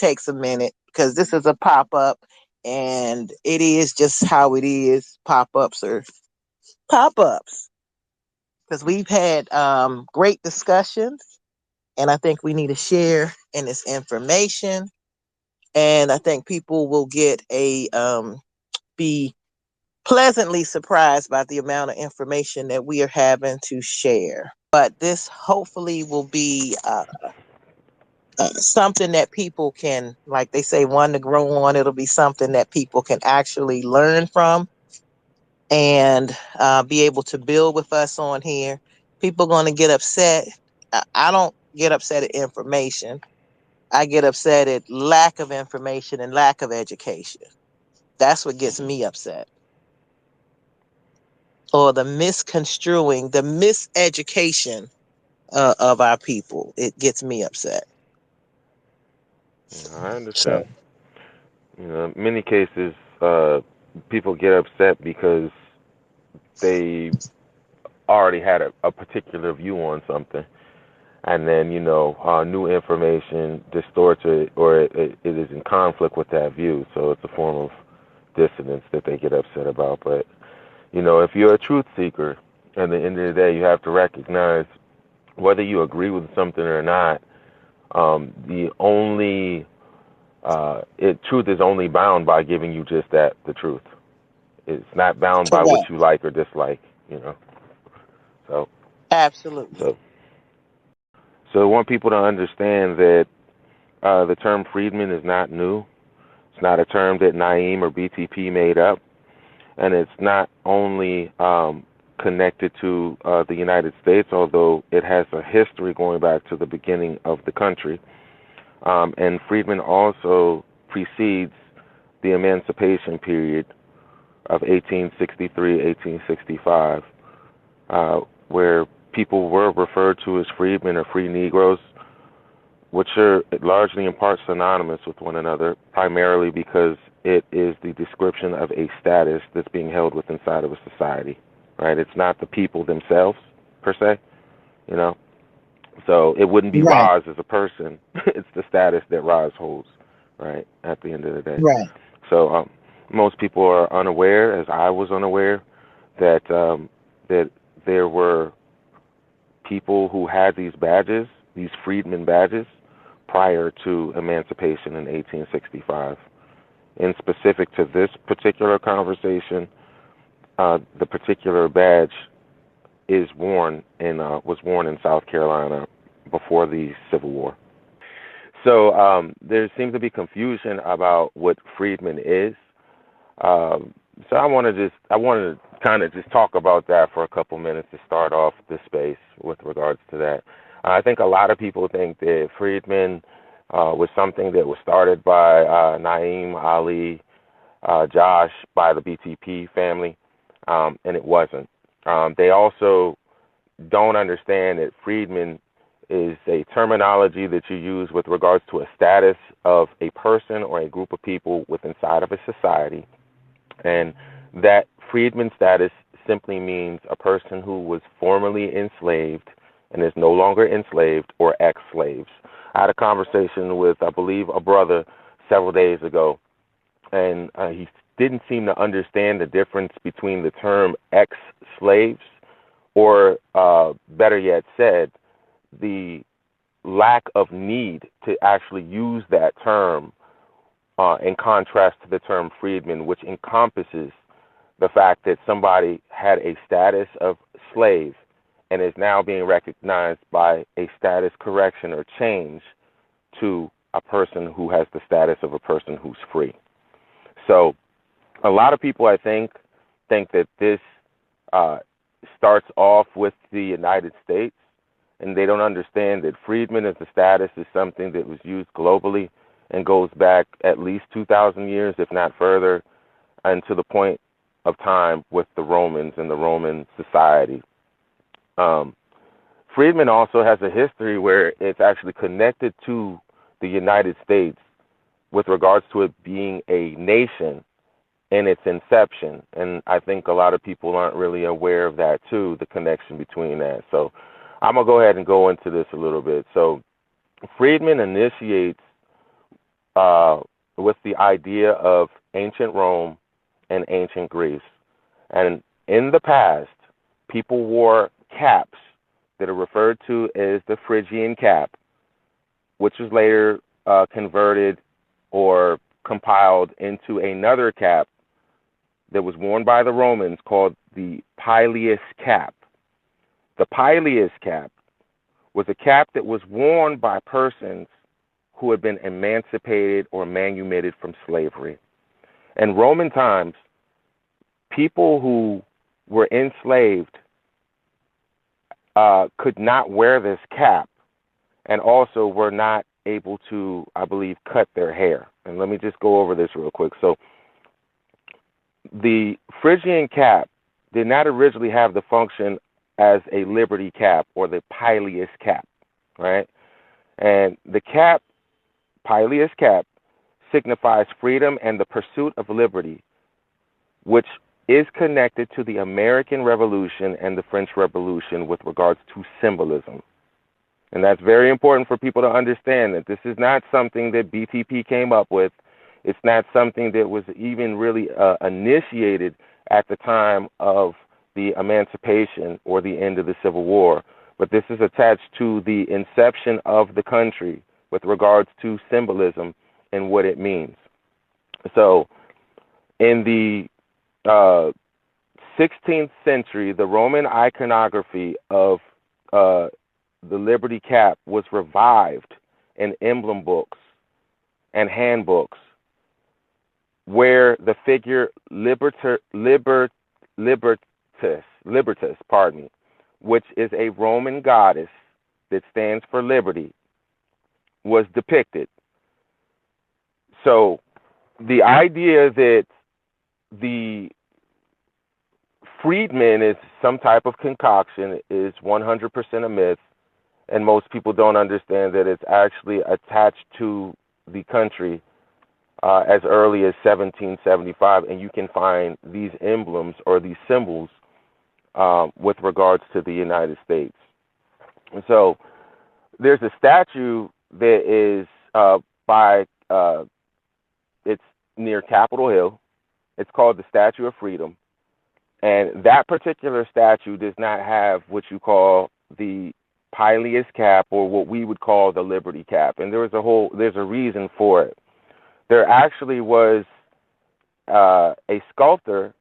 takes a minute because this is a pop up, and it is just how it is. Pop ups are pop ups because we've had great discussions, and I think we need to share in this information. And I think people will get a be pleasantly surprised by the amount of information that we are having to share. But this hopefully will be something that people can, like they say, one to grow on. It'll be something that people can actually learn from and be able to build with us on here. People are going to get upset. I don't get upset at information. I get upset at lack of information and lack of education. That's what gets me upset. Or the misconstruing, the miseducation of our people. It gets me upset. I understand. So, In many cases, uh, people get upset because they already had a particular view on something, and then new information distorts it, or it is in conflict with that view. So it's a form of dissonance that they get upset about. But if you're a truth seeker, at the end of the day, you have to recognize whether you agree with something or not. The only truth is only bound by giving you just that, the truth. It's not bound by what correct. you like or dislike. You know. So Absolutely. so so I want people to understand that the term freedman is not new. It's not a term that Naeem or BTP made up, and it's not only connected to the United States, although it has a history going back to the beginning of the country. And freedman also precedes the emancipation period of 1863, 1865, where people were referred to as freedmen or free Negroes, which are largely in part synonymous with one another, primarily because it is the description of a status that's being held within inside of a society, right? It's not the people themselves, per se, you know? So it wouldn't be Right. Roz as a person. It's the status that Roz holds, right, at the end of the day. Right. So most people are unaware, as I was unaware, that there were people who had these badges, these freedmen badges, prior to emancipation in 1865. In specific to this particular conversation, the particular badge is worn in was worn in South Carolina before the Civil War. So there seems to be confusion about what freedman is. So I wanted to kind of just talk about that for a couple minutes to start off this space with regards to that. I think a lot of people think that freedman was something that was started by Naeem, Ali, Josh, by the BTP family, and it wasn't. They also don't understand that freedman is a terminology that you use with regards to a status of a person or a group of people within inside of a society, and that freedman status simply means a person who was formerly enslaved and is no longer enslaved or ex-slaves. I had a conversation with, I believe, a brother several days ago, and he didn't seem to understand the difference between the term ex-slaves, or better yet said, the lack of need to actually use that term in contrast to the term freedman, which encompasses the fact that somebody had a status of slave and is now being recognized by a status correction or change to a person who has the status of a person who's free. So a lot of people, I think that this starts off with the United States, and they don't understand that freedmen as a status is something that was used globally and goes back at least 2,000 years, if not further, and to the point of time with the Romans and the Roman society. Freedmen also has a history where it's actually connected to the United States with regards to it being a nation in its inception. And I think a lot of people aren't really aware of that too, the connection between that. So I'm going to go ahead and go into this a little bit. So freedmen initiates uh, with the idea of ancient Rome and ancient Greece. And in the past, people wore caps that are referred to as the Phrygian cap, which was later converted or compiled into another cap that was worn by the Romans called the pileus cap. The pileus cap was a cap that was worn by persons who had been emancipated or manumitted from slavery. In Roman times, people who were enslaved could not wear this cap, and also were not able to, I believe, cut their hair. And let me just go over this real quick. So the Phrygian cap did not originally have the function as a liberty cap or the pileus cap, right? And the cap, pileus cap, signifies freedom and the pursuit of liberty, which is connected to the American Revolution and the French Revolution with regards to symbolism. And that's very important for people to understand, that this is not something that BTP came up with. It's not something that was even really initiated at the time of the emancipation or the end of the Civil War. But this is attached to the inception of the country with regards to symbolism and what it means. So in the 16th century, the Roman iconography of the Liberty Cap was revived in emblem books and handbooks, where the figure Libertas, which is a Roman goddess that stands for liberty, was depicted. So the idea that the freedmen is some type of concoction is 100% a myth, and most people don't understand that it's actually attached to the country as early as 1775, and you can find these emblems or these symbols with regards to the United States. And so there's a statue that is it's near Capitol Hill. It's called the Statue of Freedom. And that particular statue does not have what you call the pileus cap, or what we would call the Liberty Cap. And there's a reason for it. There actually was a sculptor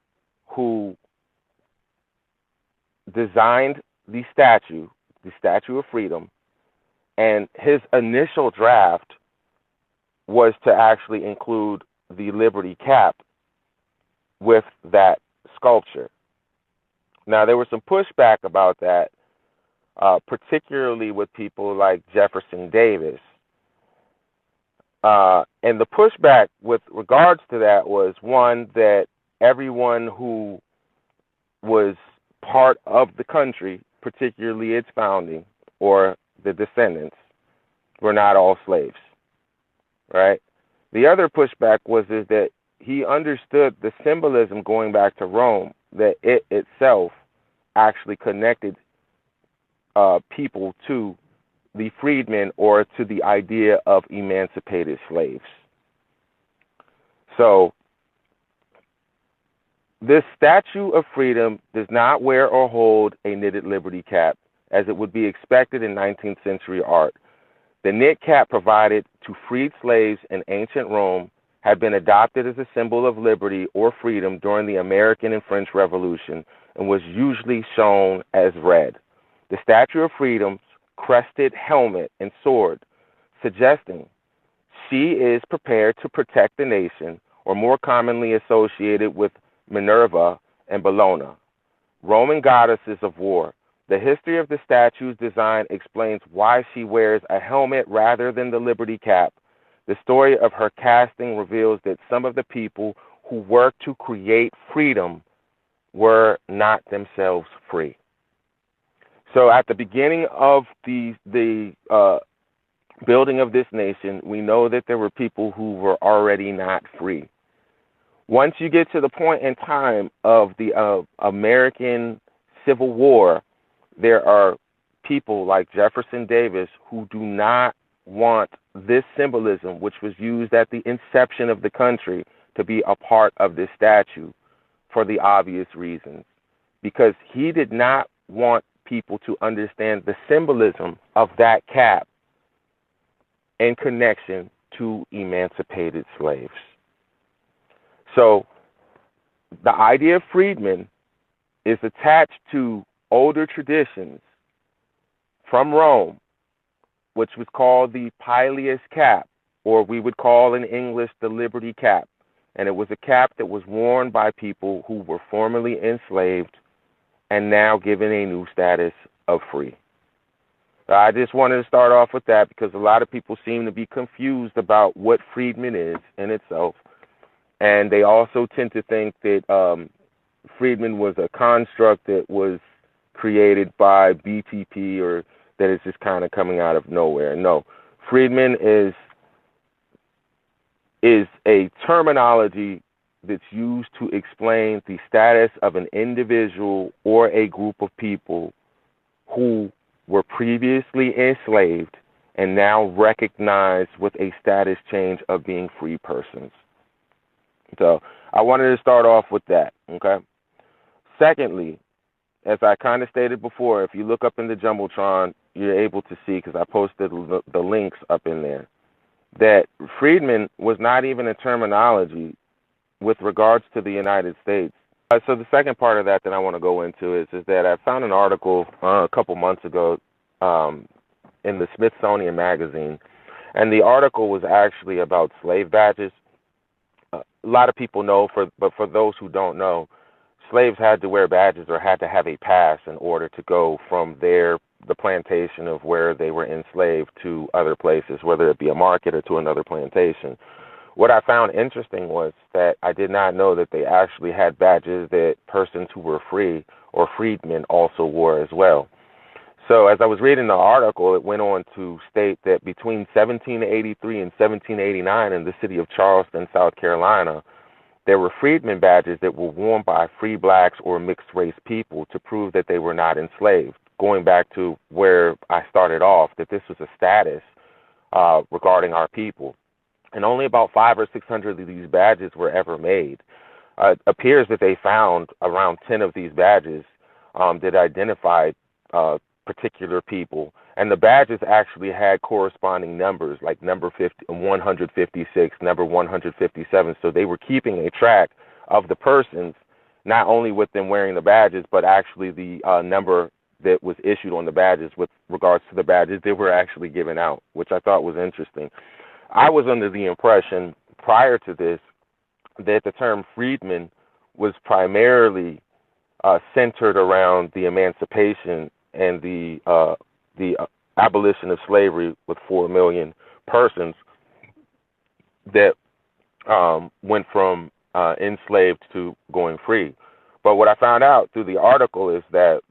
who designed the Statue of Freedom, and his initial draft was to actually include the Liberty Cap with that sculpture. Now, there was some pushback about that, particularly with people like Jefferson Davis. And the pushback with regards to that was, one, that everyone who was part of the country, particularly its founding or the descendants, were not all slaves, right? The other pushback was is that he understood the symbolism going back to Rome, that it itself actually connected people to the freedmen or to the idea of emancipated slaves. So this Statue of Freedom does not wear or hold a knitted liberty cap, as it would be expected in 19th century art. The knit cap provided to freed slaves in ancient Rome had been adopted as a symbol of liberty or freedom during the American and French Revolution, and was usually shown as red. The Statue of Freedom's crested helmet and sword, suggesting she is prepared to protect the nation, or more commonly associated with Minerva and Bellona, Roman goddesses of war. The history of the statue's design explains why she wears a helmet rather than the Liberty Cap. The story of her casting reveals that some of the people who worked to create freedom were not themselves free. So at the beginning of the building of this nation, we know that there were people who were already not free. Once you get to the point in time of the American Civil War, there are people like Jefferson Davis who do not want this symbolism, which was used at the inception of the country, to be a part of this statue for the obvious reasons. Because he did not want people to understand the symbolism of that cap in connection to emancipated slaves. So the idea of freedmen is attached to older traditions from Rome, which was called the Pileus cap, or we would call in English the Liberty cap. And it was a cap that was worn by people who were formerly enslaved and now given a new status of free. I just wanted to start off with that because a lot of people seem to be confused about what freedman is in itself. And they also tend to think that freedman was a construct that was created by BTP, or that it's just kind of coming out of nowhere. No, freedman is a terminology that's used to explain the status of an individual or a group of people who were previously enslaved and now recognized with a status change of being free persons. So I wanted to start off with that, okay? Secondly, as I kind of stated before, if you look up in the Jumbotron, you're able to see, because I posted the links up in there, that freedman was not even a terminology with regards to the United States. So the second part of that I want to go into is that I found an article a couple months ago in the Smithsonian Magazine, and the article was actually about slave badges. A lot of people know, but for those who don't know, slaves had to wear badges or had to have a pass in order to go from the plantation of where they were enslaved to other places, whether it be a market or to another plantation. What I found interesting was that I did not know that they actually had badges that persons who were free or freedmen also wore as well. So as I was reading the article, it went on to state that between 1783 and 1789 in the city of Charleston, South Carolina, there were freedmen badges that were worn by free blacks or mixed race people to prove that they were not enslaved. Going back to where I started off, that this was a status regarding our people. And only about 500 or 600 of these badges were ever made. It appears that they found around 10 of these badges that identified particular people. And the badges actually had corresponding numbers, like number 156, number 157. So they were keeping a track of the persons, not only with them wearing the badges, but actually the number that was issued on the badges with regards to the badges that were actually given out, which I thought was interesting. I was under the impression prior to this that the term freedman was primarily centered around the emancipation and the abolition of slavery with 4 million persons that went from enslaved to going free. But what I found out through the article is that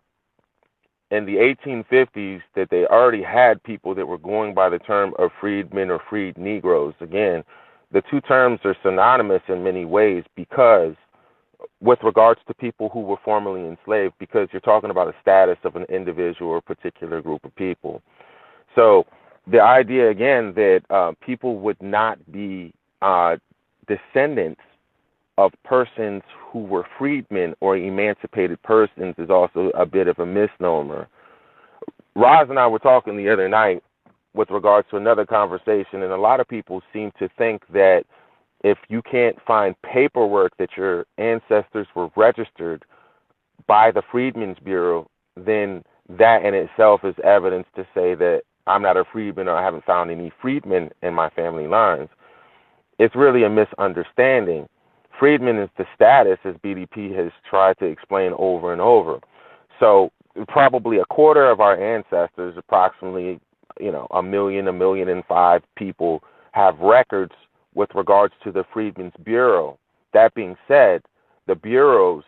in the 1850s that they already had people that were going by the term of freedmen or freed Negroes. Again, the two terms are synonymous in many ways because with regards to people who were formerly enslaved, because you're talking about a status of an individual or particular group of people. So the idea, again, that people would not be descendants of persons who were freedmen or emancipated persons is also a bit of a misnomer. Roz and I were talking the other night with regards to another conversation, and a lot of people seem to think that if you can't find paperwork that your ancestors were registered by the Freedmen's Bureau, then that in itself is evidence to say that I'm not a freedman or I haven't found any freedmen in my family lines. It's really a misunderstanding. Freedman is the status, as BDP has tried to explain over and over. So probably a quarter of our ancestors, approximately, 1.5 million people, have records with regards to the Freedmen's Bureau. That being said, the bureaus,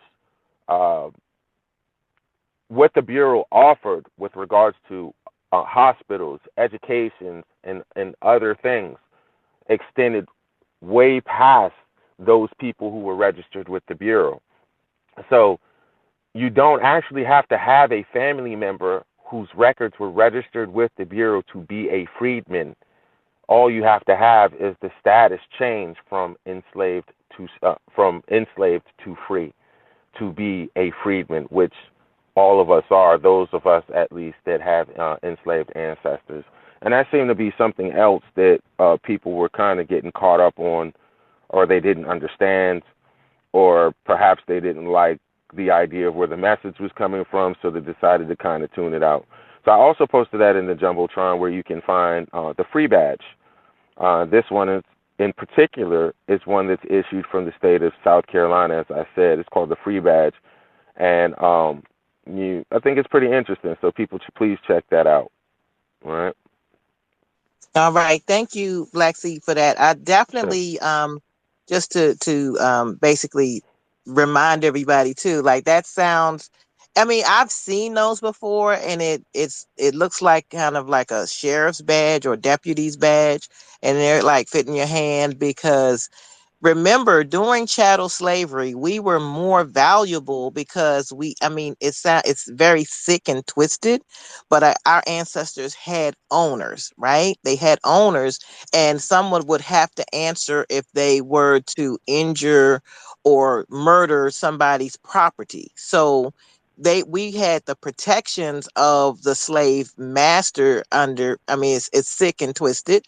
what the Bureau offered with regards to hospitals, education, and other things extended way past those people who were registered with the Bureau. So you don't actually have to have a family member whose records were registered with the Bureau to be a freedman. All you have to have is the status change from enslaved to free, to be a freedman, which all of us are, those of us at least that have enslaved ancestors. And that seemed to be something else that people were kind of getting caught up on, or they didn't understand, or perhaps they didn't like the idea of where the message was coming from, so they decided to kind of tune it out. So I also posted that in the Jumbotron, where you can find the free badge. This one is, in particular, is one that's issued from the state of South Carolina. As I said, it's called the free badge, and I think it's pretty interesting. So people, please check that out. All right. All right. Thank you, Black Seed, for that. I Sure. definitely just to basically remind everybody too, like that sounds, I mean, I've seen those before, and it looks like kind of like a sheriff's badge or deputy's badge, and they're like fitting your hand because remember during chattel slavery we were more valuable because I mean it's very sick and twisted, but our ancestors had owners, right? They had owners, and someone would have to answer if they were to injure or murder somebody's property. So we had the protections of the slave master under, I mean it's sick and twisted,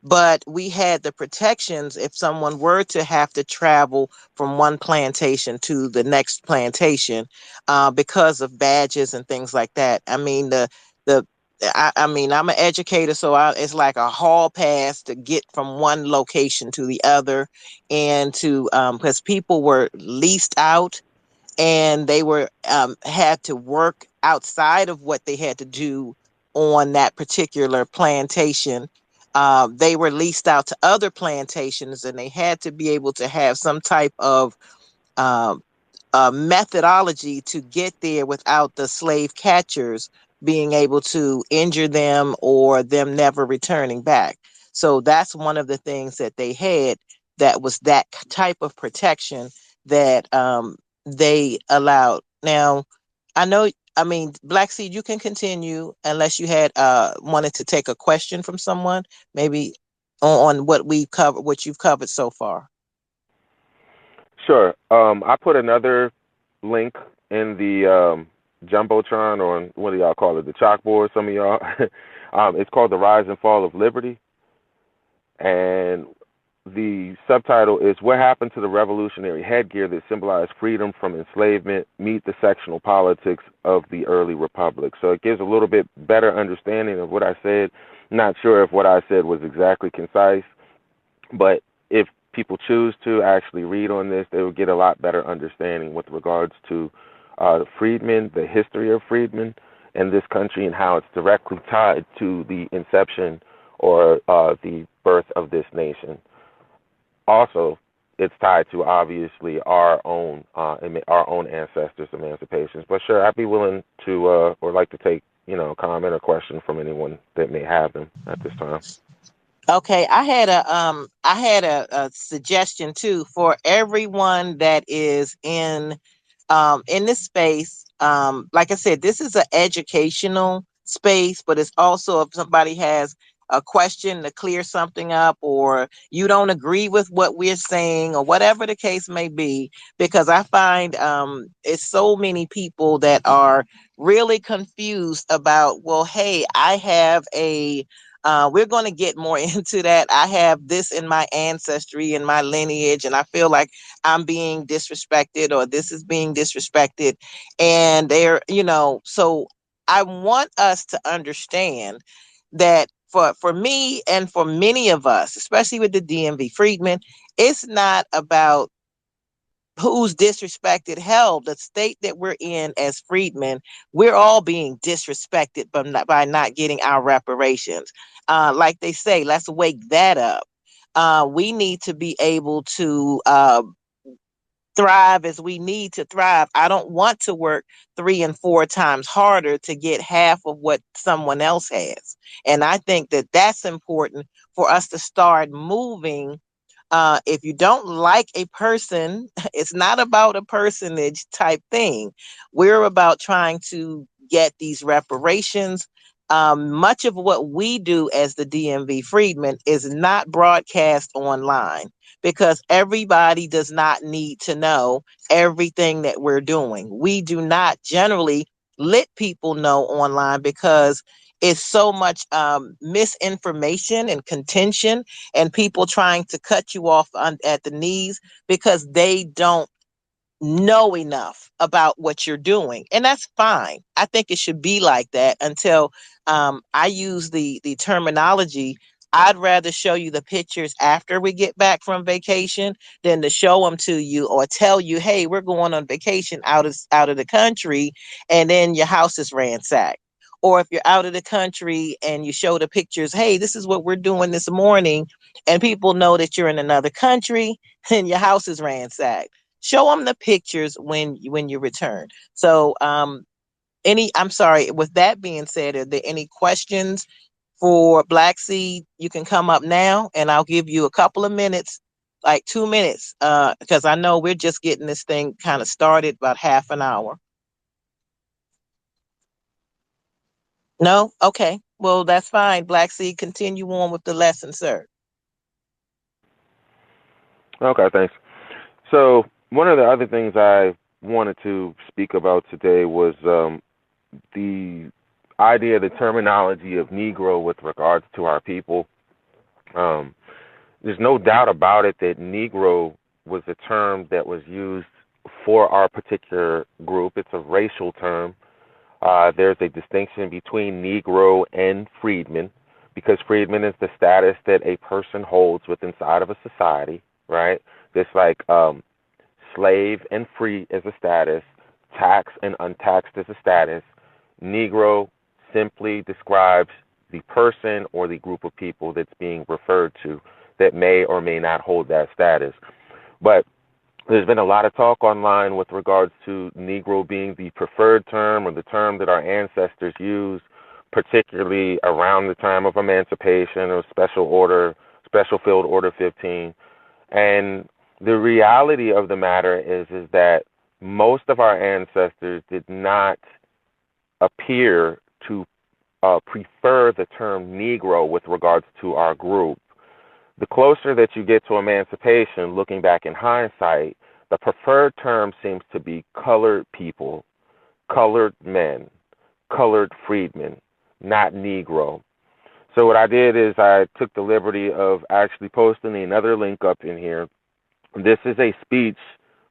but we had the protections if someone were to have to travel from one plantation to the next plantation, because of badges and things like that. I mean, the I mean, I'm an educator, so it's like a hall pass to get from one location to the other, and to because people were leased out, and they were had to work outside of what they had to do on that particular plantation. They were leased out to other plantations, and they had to be able to have some type of um, methodology to get there without the slave catchers being able to injure them or them never returning back. So that's one of the things that they had, that was that type of protection that they allowed. Now, I know, I mean, Black Seed, you can continue unless you had wanted to take a question from someone, maybe on what we covered, what you've covered so far. Sure. I put another link in the jumbotron, or what do y'all call it, the chalkboard? Some of y'all. It's called "The Rise and Fall of Liberty," and the subtitle is "What Happened to the Revolutionary Headgear That Symbolized Freedom from Enslavement? Meet the Sectional Politics of the Early Republic." So it gives a little bit better understanding of what I said. Not sure if what I said was exactly concise, but if people choose to actually read on this, they will get a lot better understanding with regards to freedmen, the history of freedmen in this country, and how it's directly tied to the inception or the birth of this nation. Also, it's tied to obviously our own ancestors' emancipations. But sure, I'd be willing to or like to take comment or question from anyone that may have them at this time. Okay, I had a suggestion too for everyone that is in this space. Like I said, this is an educational space, but it's also if somebody has a question to clear something up, or you don't agree with what we're saying, or whatever the case may be, because I find it's so many people that are really confused about, well, hey, I have a we're going to get more into that. I have this in my ancestry and my lineage, and I feel like I'm being disrespected, or this is being disrespected. And so I want us to understand that for me and for many of us, especially with the DMV freedmen, it's not about who's disrespected. Hell, the state that we're in as freedmen, we're all being disrespected by not getting our reparations. Like they say, let's wake that up. We need to be able to thrive as we need to thrive. I don't want to work 3 and 4 times harder to get half of what someone else has. And I think that that's important for us to start moving. If you don't like a person, it's not about a personage type thing. We're about trying to get these reparations, much of what we do as the DMV Freedmen is not broadcast online because everybody does not need to know everything that we're doing. We do not generally let people know online because it's so much misinformation and contention and people trying to cut you off at the knees because they don't know enough about what you're doing, and that's fine. I think it should be like that until I use the terminology. I'd rather show you the pictures after we get back from vacation than to show them to you or tell you, hey, we're going on vacation out of the country, and then your house is ransacked. Or if you're out of the country and you show the pictures, hey, this is what we're doing this morning, and people know that you're in another country and your house is ransacked. Show them the pictures when you return. So I'm sorry, with that being said, are there any questions for Black Seed? You can come up now and I'll give you a couple of minutes, like 2 minutes, because I know we're just getting this thing kind of started, about half an hour. No? Okay, well, that's fine. Black Seed, continue on with the lesson, sir. Okay, thanks. So one of the other things I wanted to speak about today was the idea, the terminology of Negro with regards to our people. Um, there's no doubt about it that Negro was a term that was used for our particular group. It's a racial term. There's a distinction between Negro and freedman, because freedman is the status that a person holds with inside of a society, right? Just like slave and free is a status, taxed and untaxed is a status. Negro simply describes the person or the group of people that's being referred to that may or may not hold that status. But there's been a lot of talk online with regards to Negro being the preferred term or the term that our ancestors used, particularly around the time of emancipation or Special Field Order 15. And the reality of the matter is that most of our ancestors did not appear to prefer the term Negro with regards to our group. The closer that you get to emancipation, looking back in hindsight, the preferred term seems to be colored people, colored men, colored freedmen, not Negro. So what I did is I took the liberty of actually posting another link up in here. This is a speech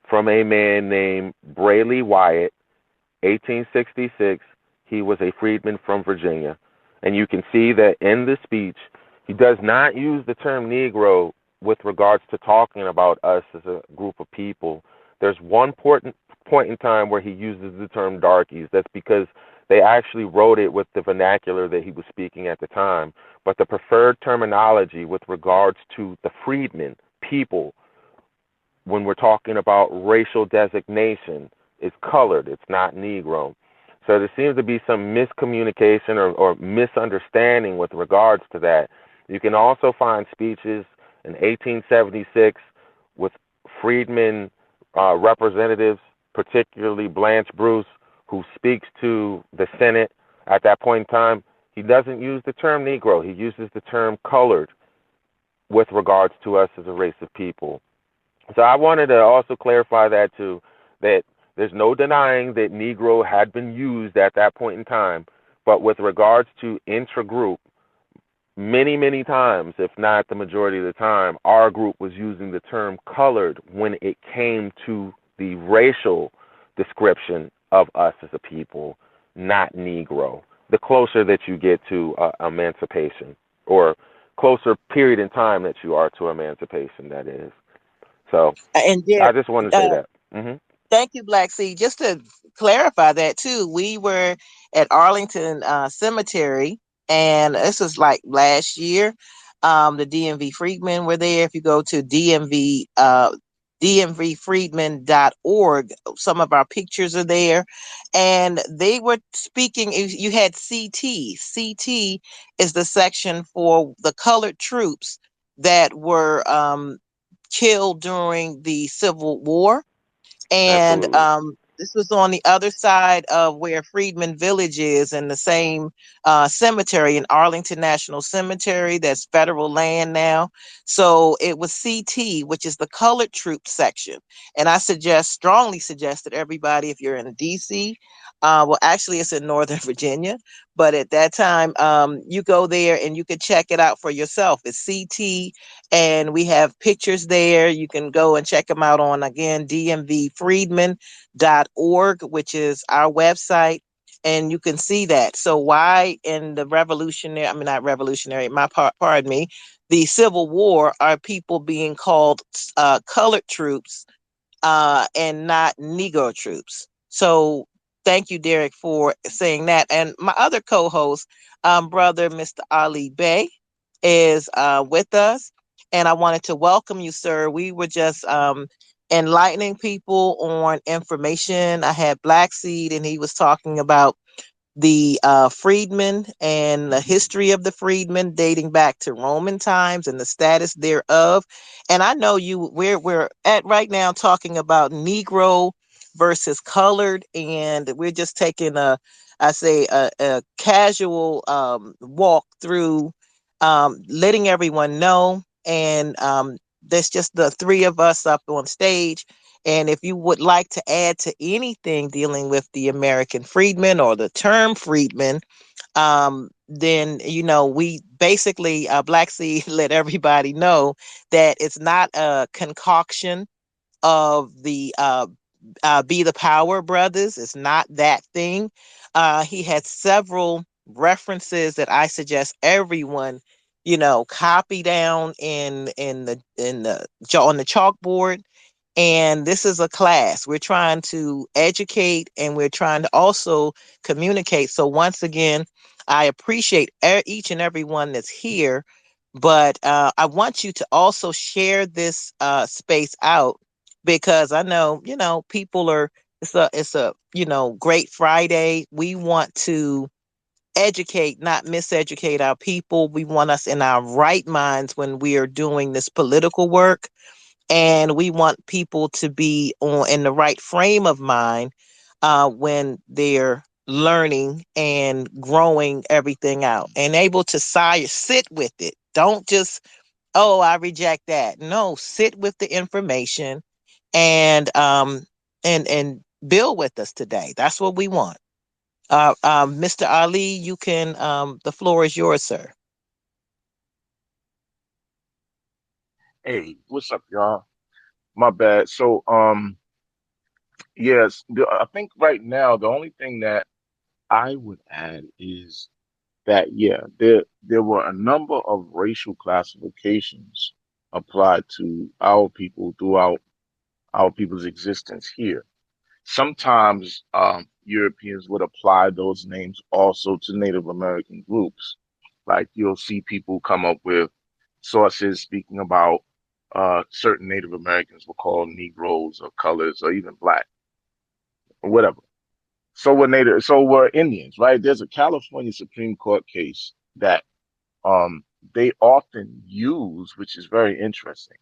from a man named Brayley Wyatt, 1866. He was a freedman from Virginia. And you can see that in the speech, he does not use the term Negro with regards to talking about us as a group of people. There's one important point in time where he uses the term darkies. That's because they actually wrote it with the vernacular that he was speaking at the time. But the preferred terminology with regards to the freedmen, people, when we're talking about racial designation, is colored. It's not Negro. So there seems to be some miscommunication or misunderstanding with regards to that. You can also find speeches in 1876 with freedmen representatives, particularly Blanche Bruce, who speaks to the Senate at that point in time. He doesn't use the term Negro. He uses the term colored with regards to us as a race of people. So I wanted to also clarify that too, that there's no denying that Negro had been used at that point in time, but with regards to intra-group, many, many times, if not the majority of the time, our group was using the term colored when it came to the racial description of us as a people, not Negro. The closer that you get to emancipation, or closer period in time that you are to emancipation, that is. So And there, I just wanted to say uh, that. thank you, Black Sea. Just to clarify that too, we were at Arlington Cemetery, and this was like last year. The DMV Freedmen were there. If you go to DMVfreedmen.org, some of our pictures are there, and they were speaking. You had CT. CT is the section for the colored troops that were killed during the Civil War, and Absolutely. This was on the other side of where Freedman Village is, in the same cemetery, in Arlington National Cemetery. That's federal land now. So it was CT, which is the colored troops section. And I strongly suggest that everybody, if you're in DC, well, actually, it's in Northern Virginia, but at that time, you go there and you can check it out for yourself. It's CT, and we have pictures there. You can go and check them out on, again, dmvfreedmen.org, which is our website. And you can see that. So why in the revolutionary, I mean, not revolutionary, pardon me, the Civil War, are people being called colored troops and not Negro troops? So thank you, Derek, for saying that. And my other co-host, brother Mr. Ali Bey, is with us, and I wanted to welcome you, sir. We were just enlightening people on information. I had Black Seed, and he was talking about the freedmen and the history of the freedmen dating back to Roman times and the status thereof. And I know we're at right now talking about Negro versus colored, and we're just taking a casual walk through, letting everyone know. And there's just the three of us up on stage. And if you would like to add to anything dealing with the American freedmen or the term freedmen, then we basically, Black Sea let everybody know that it's not a concoction of the Be the Power brothers. It's not that thing. He had several references that I suggest everyone, copy down on the chalkboard. And this is a class. We're trying to educate, and we're trying to also communicate. So once again, I appreciate each and every one that's here, but I want you to also share this space out, because I know, people are, it's a great Friday. We want to educate, not miseducate our people. We want us in our right minds when we are doing this political work, and we want people to be in the right frame of mind when they're learning and growing everything out, and able to sit with it. Don't just, oh, I reject that. No, sit with the information, and and build with us today. That's what we want. Mr. Ali, you can, the floor is yours, sir. Hey, what's up, y'all? My bad. So, yes, I think right now the only thing that I would add is that yeah, there were a number of racial classifications applied to our people throughout our people's existence here. Sometimes Europeans would apply those names also to Native American groups. Like you'll see people come up with sources speaking about certain Native Americans were called Negroes or colors or even black or whatever. So were Indians, right? There's a California Supreme Court case that they often use, which is very interesting,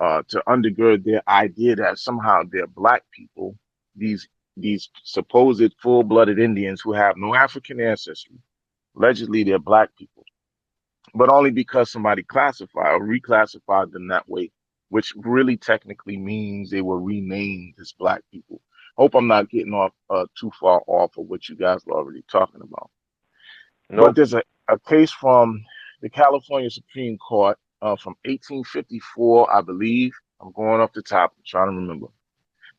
to undergird their idea that somehow they're black people, these these supposed full-blooded Indians who have no African ancestry. Allegedly, they're black people, but only because somebody classified or reclassified them that way, which really technically means they were renamed as black people. Hope I'm not getting off too far off of what you guys were already talking about. But Nope. there's a case from the California Supreme Court from 1854, I believe. I'm going off the top, I'm trying to remember.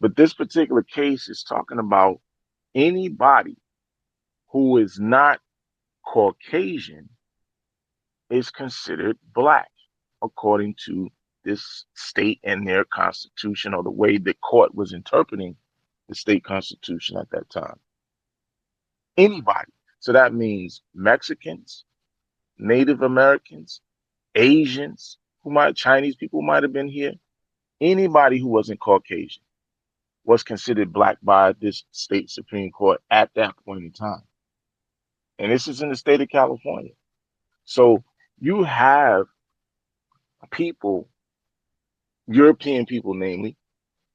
But this particular case is talking about anybody who is not Caucasian is considered black, according to this state and their constitution, or the way the court was interpreting the state constitution at that time. Anybody. So that means Mexicans, Native Americans, Asians, Chinese people might have been here. Anybody who wasn't Caucasian was considered black by this state Supreme Court at that point in time. And this is in the state of California. So you have people, European people namely,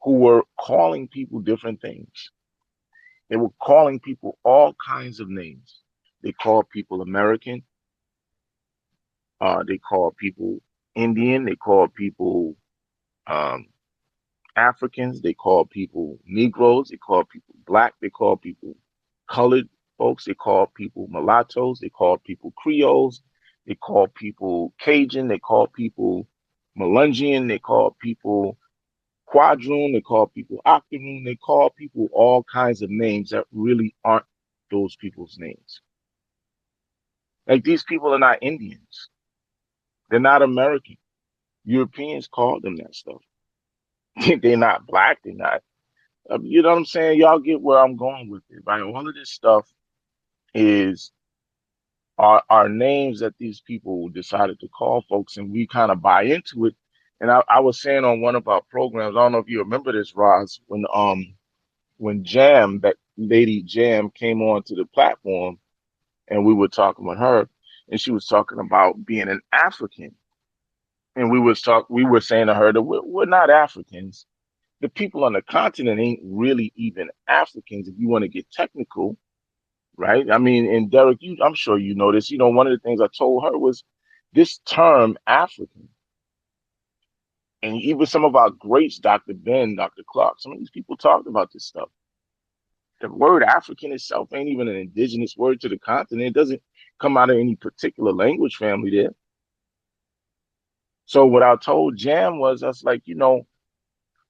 who were calling people different things. They were calling people all kinds of names. They called people American. They called people Indian. They called people um, Africans. They called people Negroes. They called people black. They called people colored folks. They called people mulattoes. They called people Creoles. They called people Cajun. They called people Melungeon. They called people Quadroon. They called people Octoroon. They called people all kinds of names that really aren't those people's names. Like these people are not Indians. They're not American. Europeans called them that stuff. They're not black. They're not. You know what I'm saying? Y'all get where I'm going with it, right? All of this stuff is are names that these people decided to call folks, and we kind of buy into it. And I was saying on one of our programs, I don't know if you remember this, Roz, when Jam, that lady Jam, came onto the platform, and we were talking with her, and she was talking about being an African, and we were saying to her that we're not Africans. The people on the continent ain't really even Africans if you want to get technical, right? I mean, and Derek, I'm sure you know this. One of the things I told her was this term African, and even some of our greats, Dr. Ben, Dr. Clark, some of these people talked about this stuff. The word African itself ain't even an indigenous word to the continent. It doesn't come out of any particular language family there. So what I told Jam was, I was like,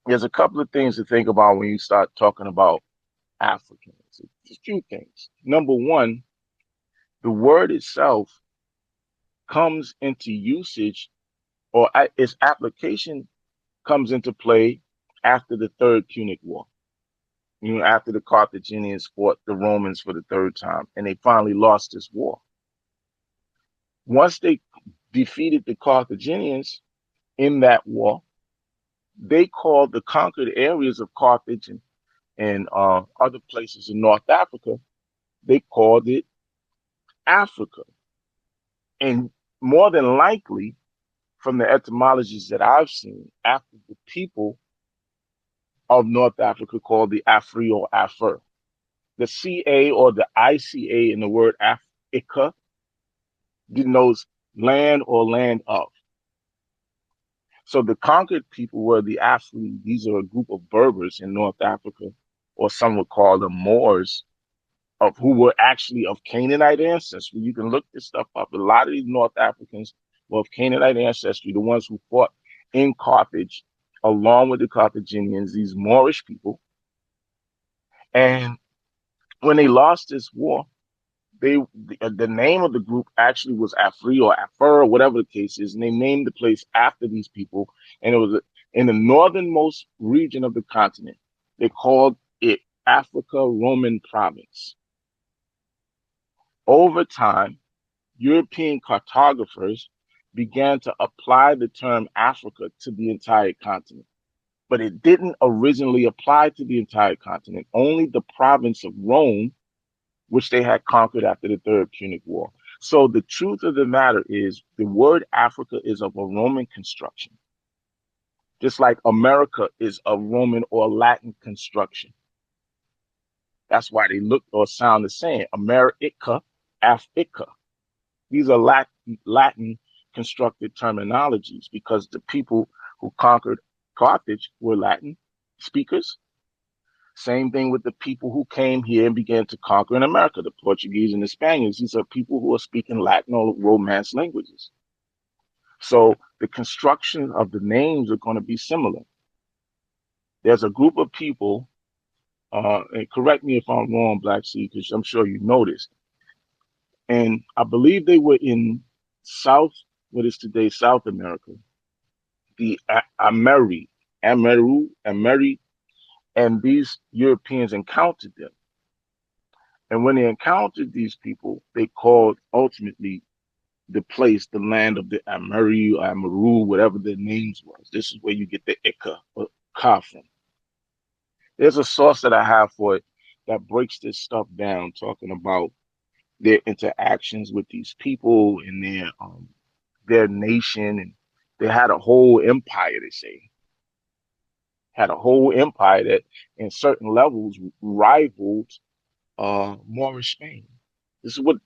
there's a couple of things to think about when you start talking about Africans. Just a few things. Number one, the word itself comes into usage, or its application comes into play after the Third Punic War. After the Carthaginians fought the Romans for the third time, and they finally lost this war. Once they defeated the Carthaginians in that war, they called the conquered areas of Carthage and other places in North Africa, they called it Africa. And more than likely, from the etymologies that I've seen, after the people of North Africa called the Afri or Afar. The CA or the ICA in the word Africa denotes land or land of. So the conquered people were the Afri. These are a group of Berbers in North Africa, or some would call them Moors, of who were actually of Canaanite ancestry. You can look this stuff up. A lot of these North Africans were of Canaanite ancestry, the ones who fought in Carthage along with the Carthaginians, these Moorish people. And when they lost this war, the name of the group actually was Afri or Afur, or whatever the case is, and they named the place after these people. And it was in the northernmost region of the continent. They called it Africa Roman Province. Over time, European cartographers began to apply the term Africa to the entire continent. But it didn't originally apply to the entire continent, only the province of Rome, which they had conquered after the Third Punic War. So the truth of the matter is the word Africa is of a Roman construction, just like America is a Roman or Latin construction. That's why they look or sound the same. America, Africa. These are Latin constructed terminologies because the people who conquered Carthage were Latin speakers. Same thing with the people who came here and began to conquer in America, the Portuguese and the Spaniards. These are people who are speaking Latin or Romance languages. So the construction of the names are going to be similar. There's a group of people, and correct me if I'm wrong, Black Sea, because I'm sure you know this. And I believe they were in South, what is today South America, the Ameri, and these Europeans encountered them. And when they encountered these people, they called ultimately the place the land of the Ameri or Amaru, whatever their names was. This is where you get the Ika or Ka from. There's a source that I have for it that breaks this stuff down, talking about their interactions with these people and their nation, and they had a whole empire. They say had a whole empire that, in certain levels, rivaled Moorish Spain. This is what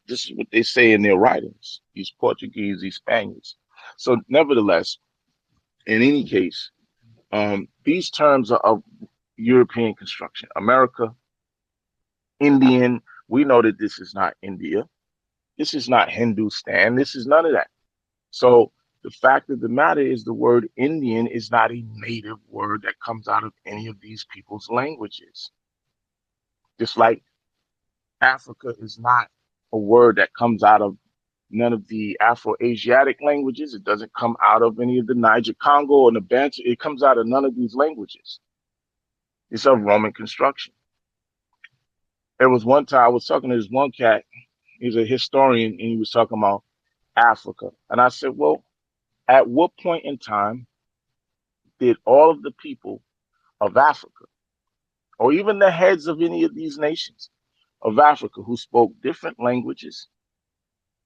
they say in their writings. These Portuguese, these Spaniards. So, nevertheless, in any case, these terms are of European construction. America, Indian. We know that this is not India. This is not Hindustan. This is none of that. So the fact of the matter is the word Indian is not a native word that comes out of any of these people's languages. Just like Africa is not a word that comes out of none of the Afro-Asiatic languages. It doesn't come out of any of the Niger Congo or the Bantu. It comes out of none of these languages. It's of Roman construction. There was one time I was talking to this one cat. He's a historian, and he was talking about Africa. And I said, well, at what point in time did all of the people of Africa, or even the heads of any of these nations of Africa who spoke different languages,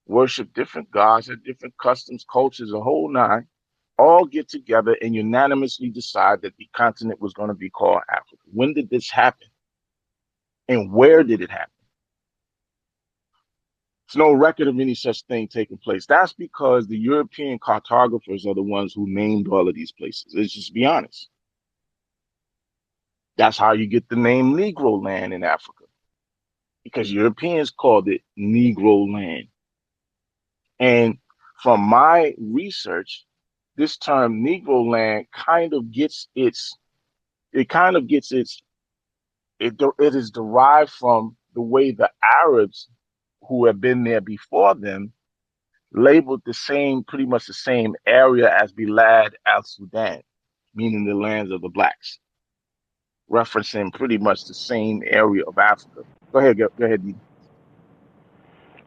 worshiped different gods, had different customs, cultures, a whole nine, all get together and unanimously decide that the continent was going to be called Africa? When did this happen? And where did it happen? There's no record of any such thing taking place. That's because the European cartographers are the ones who named all of these places. Let's just be honest. That's how you get the name Negro land in Africa, because Europeans called it Negro land. And from my research, this term Negro land kind of gets its, it is derived from the way the Arabs who have been there before them labeled the same, pretty much the same area as Bilad al Sudan, meaning the lands of the blacks, referencing pretty much the same area of Africa. Go ahead, Dee.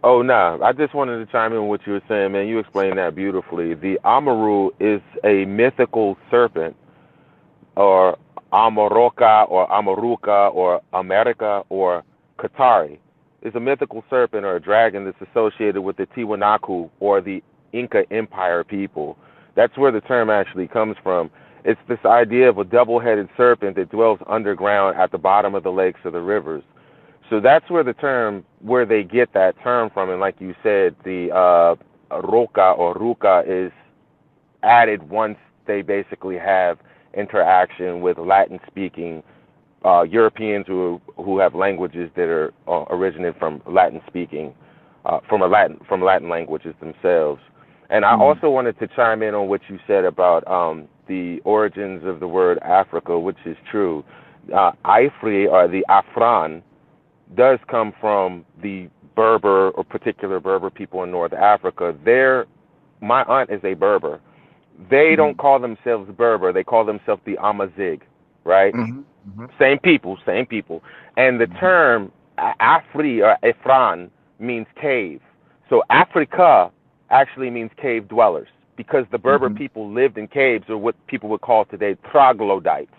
Oh, nah. I just wanted to chime in with what you were saying, man. You explained that beautifully. The Amaru is a mythical serpent, or Amaroka, or Amaruka, or America, or Katari. It's a mythical serpent or a dragon that's associated with the Tiwanaku, or the Inca Empire people. That's where the term actually comes from. It's this idea of a double-headed serpent that dwells underground at the bottom of the lakes or the rivers. So that's where they get that term from. And like you said, the roca or ruca is added once they basically have interaction with Latin-speaking Europeans who have languages that are originated from Latin-speaking, from Latin languages themselves. And I Mhm. also wanted to chime in on what you said about the origins of the word Africa, which is true. Ifri, or the Afran, does come from the Berber, or particular Berber people in North Africa. My aunt is a Berber. They don't Mhm. call themselves Berber. They call themselves the Amazigh, right? Mhm. Mhm. Same people, same people. And the Mhm. term Afri or Efran means cave. So Africa actually means cave dwellers, because the Berber Mhm. people lived in caves, or what people would call today troglodytes.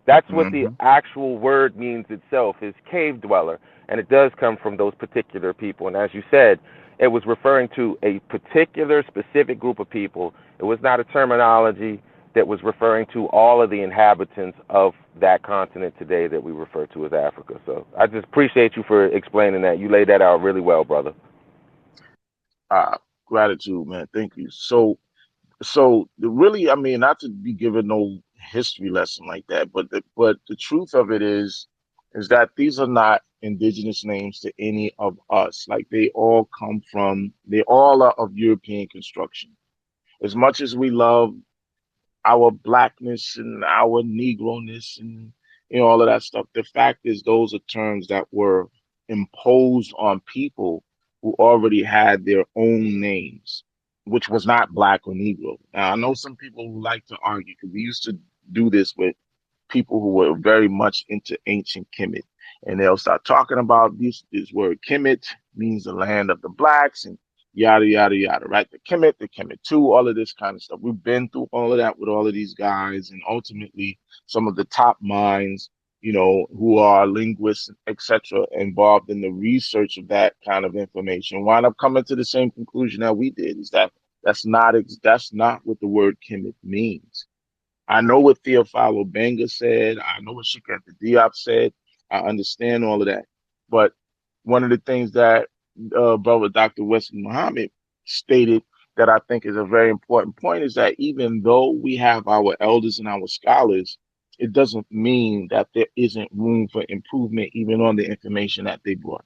That's what the Mhm. actual word means itself, is cave dweller, and it does come from those particular people. And as you said, it was referring to a particular specific group of people. It was not a terminology that was referring to all of the inhabitants of that continent today that we refer to as Africa. So I just appreciate you for explaining that. You laid that out really well, brother. Ah, gratitude, man. Thank you. Really, I mean, not to be given no history lesson like that, but the truth of it is that these are not indigenous names to any of us. Like, they all are of European construction. As much as we love our blackness and our Negroness and all of that stuff, the fact is those are terms that were imposed on people who already had their own names, which was not black or Negro. Now, I know some people who like to argue, because we used to do this with people who were very much into ancient Kemet. And they'll start talking about this word Kemet means the land of the blacks, and yada yada yada, right? The Kemet two, all of this kind of stuff. We've been through all of that with all of these guys, and ultimately some of the top minds, who are linguists, etc., involved in the research of that kind of information, wind up coming to the same conclusion that we did, is that that's not what the word Kemet means. I know what Theophilo Benga said. I know what Shikata Diop said. I understand all of that. But One of the things that brother Dr. Wesley Muhammad stated that I think is a very important point is that even though we have our elders and our scholars, it doesn't mean that there isn't room for improvement even on the information that they brought.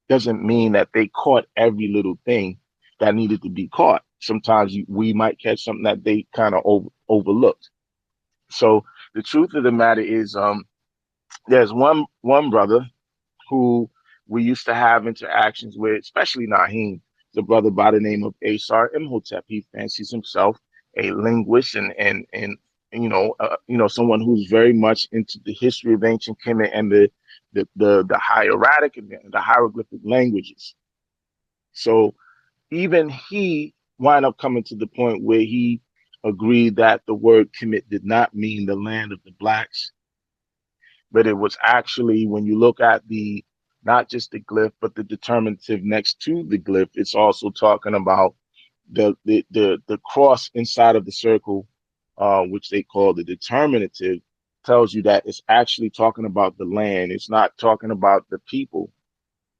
Doesn't mean that they caught every little thing that needed to be caught. Sometimes we might catch something that they kind of overlooked. So the truth of the matter is, there's one brother who we used to have interactions with, especially Naheem, the brother by the name of Asar Imhotep. He fancies himself a linguist and someone who's very much into the history of ancient Kemet and the hieratic and the hieroglyphic languages. So even he wound up coming to the point where he agreed that the word Kemet did not mean the land of the blacks, but it was actually, when you look at the not just the glyph but the determinative next to the glyph, it's also talking about the cross inside of the circle, which they call the determinative, tells you that it's actually talking about the land. It's not talking about the people.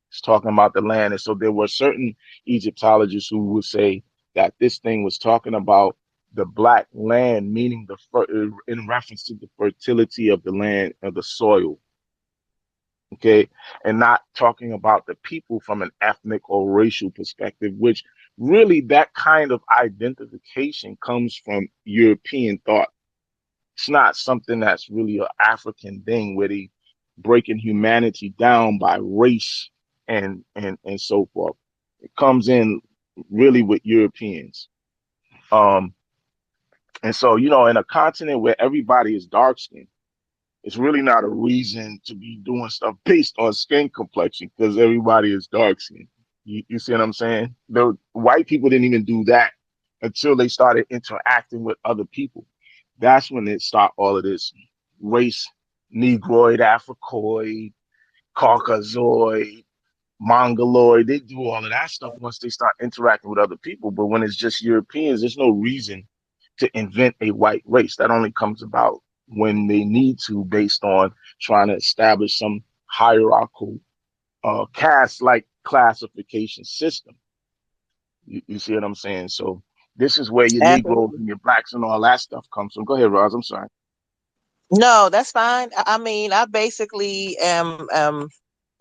It's talking about the land. And so there were certain Egyptologists who would say that this thing was talking about the black land, meaning in reference to the fertility of the land of the soil. Okay, and not talking about the people from an ethnic or racial perspective, which really that kind of identification comes from European thought. It's not something that's really an African thing where they breaking humanity down by race and so forth. It comes in really with Europeans. Um, and so, in a continent where everybody is dark skinned, it's really not a reason to be doing stuff based on skin complexion because everybody is dark skinned. You see what I'm saying? The white people didn't even do that until they started interacting with other people. That's when it start all of this race, Negroid, Africoid, Caucasoid, Mongoloid. They do all of that stuff once they start interacting with other people. But when it's just Europeans, there's no reason to invent a white race. That only comes about when they need to, based on trying to establish some hierarchical caste like classification system. You see what I'm saying? So this is where your Negroes Absolutely. and your blacks and all that stuff comes from. Go ahead, Roz. I'm sorry. No, that's fine. I mean, I basically am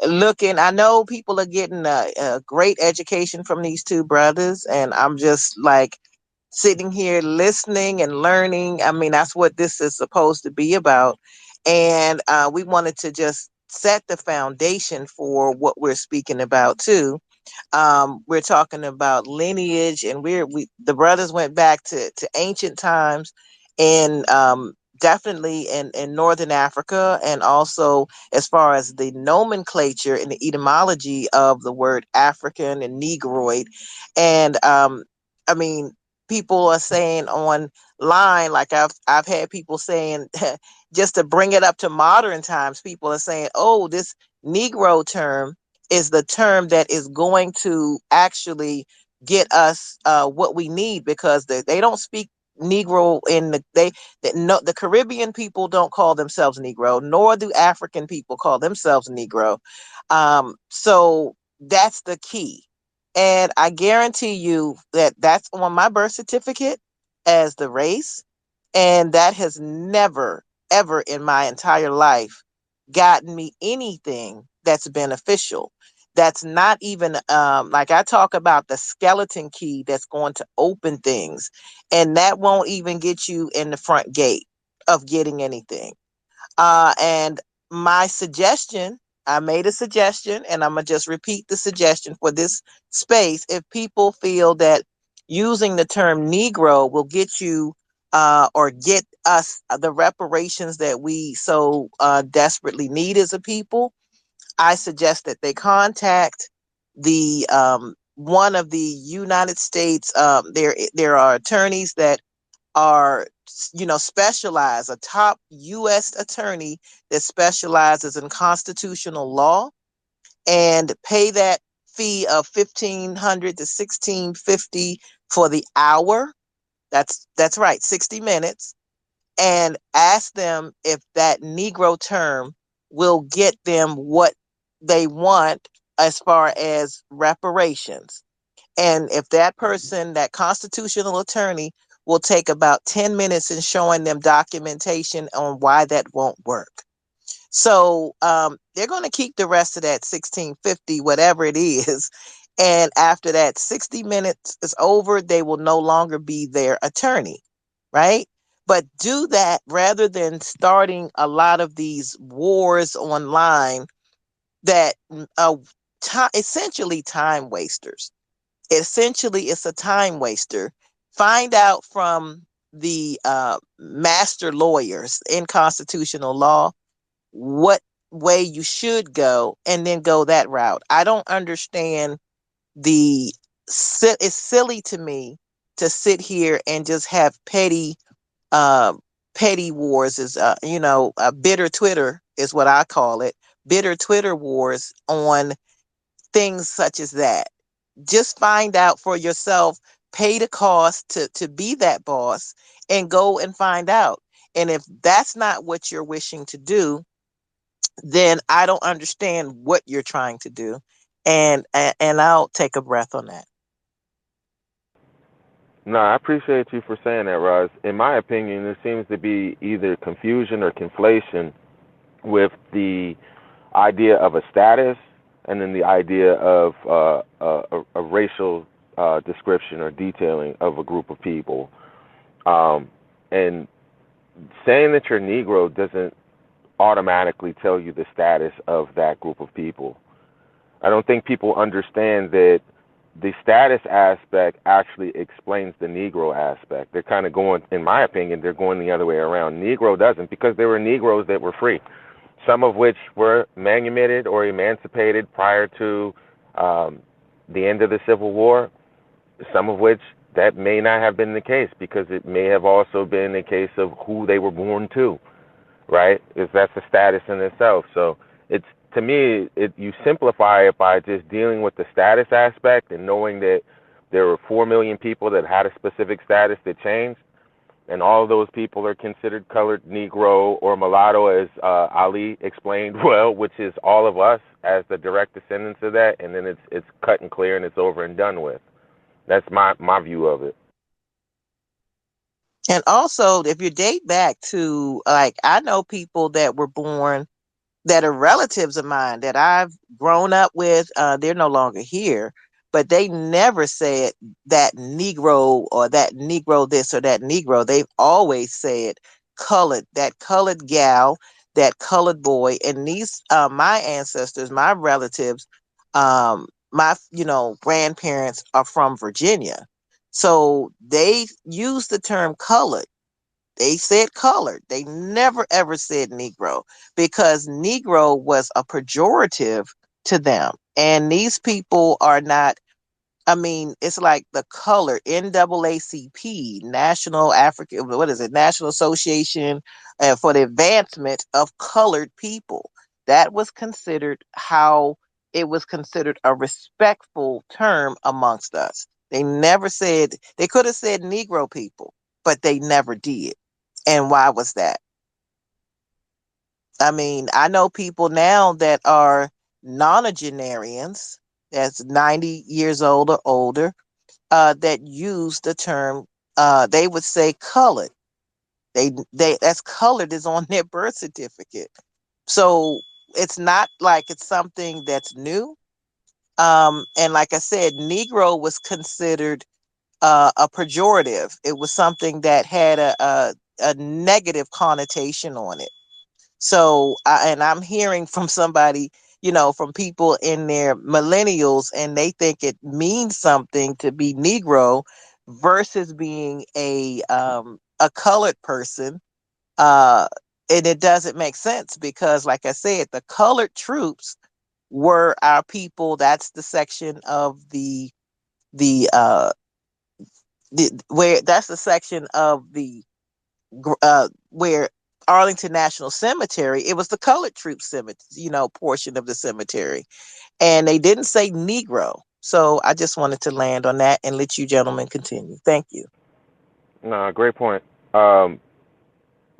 looking. I know people are getting a great education from these two brothers, and I'm just like sitting here listening and learning. I mean, that's what this is supposed to be about. And we wanted to just set the foundation for what we're speaking about too. We're talking about lineage, and we the brothers went back to ancient times, and definitely in northern Africa, and also as far as the nomenclature and the etymology of the word African and Negroid. And I mean, people are saying online, like I've had people saying, just to bring it up to modern times, people are saying, oh, this Negro term is the term that is going to actually get us what we need, because they don't speak Negro in no, the Caribbean people don't call themselves Negro, nor do African people call themselves Negro. So that's the key. And I guarantee you that that's on my birth certificate as the race. And that has never, ever in my entire life gotten me anything that's beneficial. That's not even like I talk about the skeleton key that's going to open things, and that won't even get you in the front gate of getting anything. And my suggestion, I made a suggestion, and I'm going to just repeat the suggestion for this space. If people feel that using the term Negro will get you or get us the reparations that we so desperately need as a people, I suggest that they contact the one of the United States. There are attorneys that are, specialize, a top U.S. attorney that specializes in constitutional law, and pay that fee of 1,500 to 1,650 for the hour. That's right, 60 minutes, and ask them if that Negro term will get them what they want as far as reparations. And if that person, that constitutional attorney, will take about 10 minutes in showing them documentation on why that won't work. So they're going to keep the rest of that 1650, whatever it is. And after that 60 minutes is over, they will no longer be their attorney, right? But do that rather than starting a lot of these wars online that essentially time wasters. Essentially, it's a time waster. Find out from the master lawyers in constitutional law what way you should go and then go that route. I don't understand the it's silly to me to sit here and just have uh petty wars is bitter Twitter is what I call it. Bitter Twitter wars on things such as that. Just find out for yourself, pay the cost to be that boss and go and find out. And if that's not what you're wishing to do, then I don't understand what you're trying to do. And I'll take a breath on that. No, I appreciate you for saying that, Roz. In my opinion, there seems to be either confusion or conflation with the idea of a status and then the idea of a racial description or detailing of a group of people. And saying that you're Negro doesn't automatically tell you the status of that group of people. I don't think people understand that the status aspect actually explains the Negro aspect. They're kind of going, in my opinion, they're going the other way around. Negro doesn't, because there were Negroes that were free, some of which were manumitted or emancipated prior to the end of the Civil War, some of which that may not have been the case because it may have also been a case of who they were born to, right? Is that's a status in itself. So it's, to me, you simplify it by just dealing with the status aspect and knowing that there were 4 million people that had a specific status that changed, and all of those people are considered colored, Negro, or mulatto, as Ali explained well, which is all of us as the direct descendants of that, and then it's cut and clear and it's over and done with. That's my view of it. And also, if you date back to, like, I know people that were born that are relatives of mine that I've grown up with. They're no longer here, but they never said that Negro or that Negro this or that Negro. They've always said colored, that colored gal, that colored boy. And these, my ancestors, my relatives, my grandparents are from Virginia, so they use the term colored. They said colored. They never ever said Negro because Negro was a pejorative to them. And these people are not, I mean, it's like the color NAACP, National African, what is it? National Association for the Advancement of Colored People. That was considered how it was considered a respectful term amongst us. They never said, they could have said Negro people, but they never did. And why was that? I mean, I know people now that are nonagenarians, that's 90 years old or older, that use the term, they would say colored. They that's colored is on their birth certificate. So it's not like it's something that's new. And like I said, Negro was considered a pejorative. It was something that had a negative connotation on it. So, and I'm hearing from somebody, from people in their millennials, and they think it means something to be Negro versus being a colored person. Uh, and it doesn't make sense because, like I said, the colored troops were our people. That's the section of the where that's the section of the where Arlington National Cemetery, it was the colored troop cemetery, portion of the cemetery. And they didn't say Negro. So I just wanted to land on that and let you gentlemen continue. Thank you. No, great point. Um,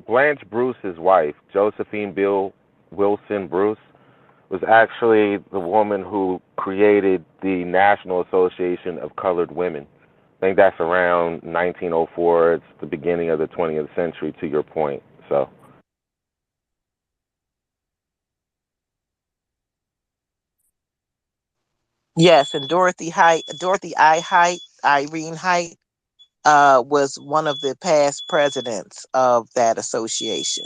Blanche Bruce's wife, Josephine Bill Wilson Bruce, was actually the woman who created the National Association of Colored Women. I think that's around 1904. It's the beginning of the 20th century, to your point. So, Yes, and Dorothy I. Height, Irene Height, was one of the past presidents of that association,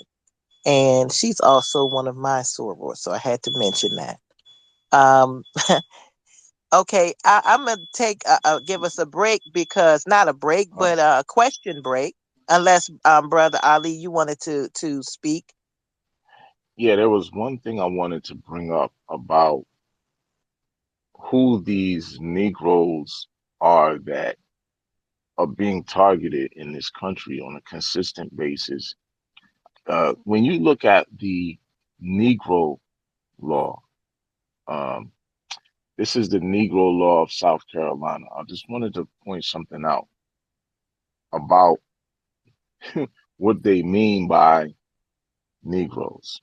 and she's also one of my sorors. So I had to mention that. Um, okay, I'm gonna give us a break, because not a break, Uh, but a question break. Unless, brother Ali, you wanted to speak. yeah, there was one thing I wanted to bring up about who these Negroes are that are being targeted in this country on a consistent basis. When you look at the Negro law, um, this is the Negro law of South Carolina. I just wanted to point something out about what they mean by Negroes.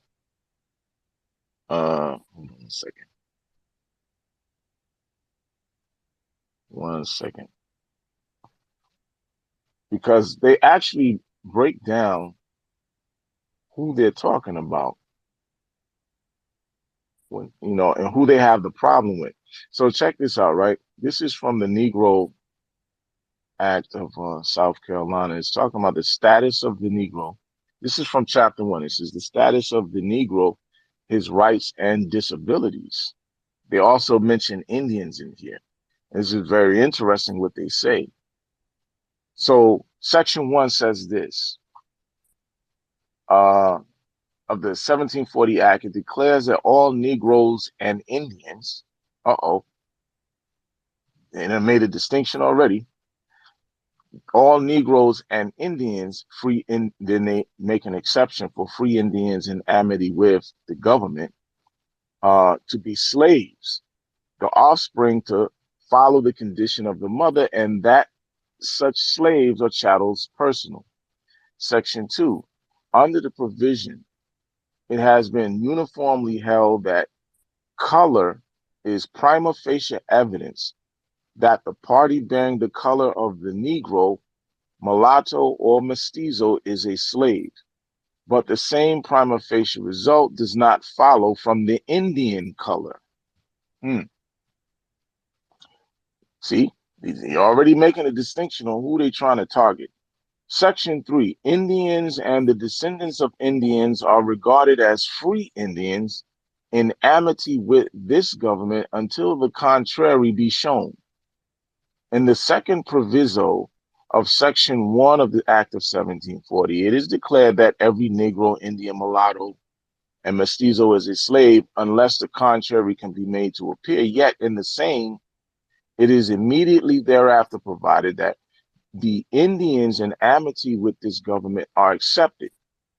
Hold on a second. One second. Because they actually break down who they're talking about when, and who they have the problem with. So check this out, right? This is from the Negro Act of South Carolina. It's talking about the status of the Negro. This is from chapter one. It says the status of the Negro, his rights and disabilities. They also mention Indians in here. This is very interesting what they say. So section one says this. Uh, of the 1740 Act, it declares that all Negroes and Indians, and it made a distinction already, all Negroes and Indians, then they make an exception for free Indians in amity with the government, to be slaves, the offspring to follow the condition of the mother, and that such slaves or chattels personal. Section 2, under the provision, it has been uniformly held that color is prima facie evidence that the party bearing the color of the Negro, mulatto, or mestizo is a slave. But the same prima facie result does not follow from the Indian color. Hmm. See, you're already making a distinction on who they're trying to target. Section 3, Indians and the descendants of Indians are regarded as free Indians in amity with this government until the contrary be shown. In the second proviso of Section 1 of the Act of 1740, it is declared that every Negro, Indian, mulatto, and mestizo is a slave unless the contrary can be made to appear. Yet in the same, it is immediately thereafter provided that the Indians in amity with this government are accepted,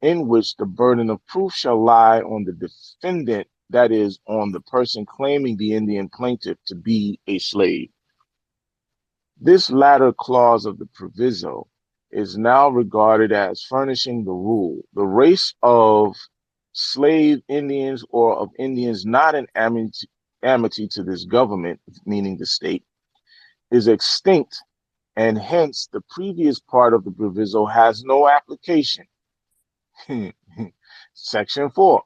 in which the burden of proof shall lie on the defendant, that is, on the person claiming the Indian plaintiff to be a slave. This latter clause of the proviso is now regarded as furnishing the rule. The race of slave Indians or of Indians not in amity to this government, meaning the state, is extinct, and hence the previous part of the proviso has no application. Section 4.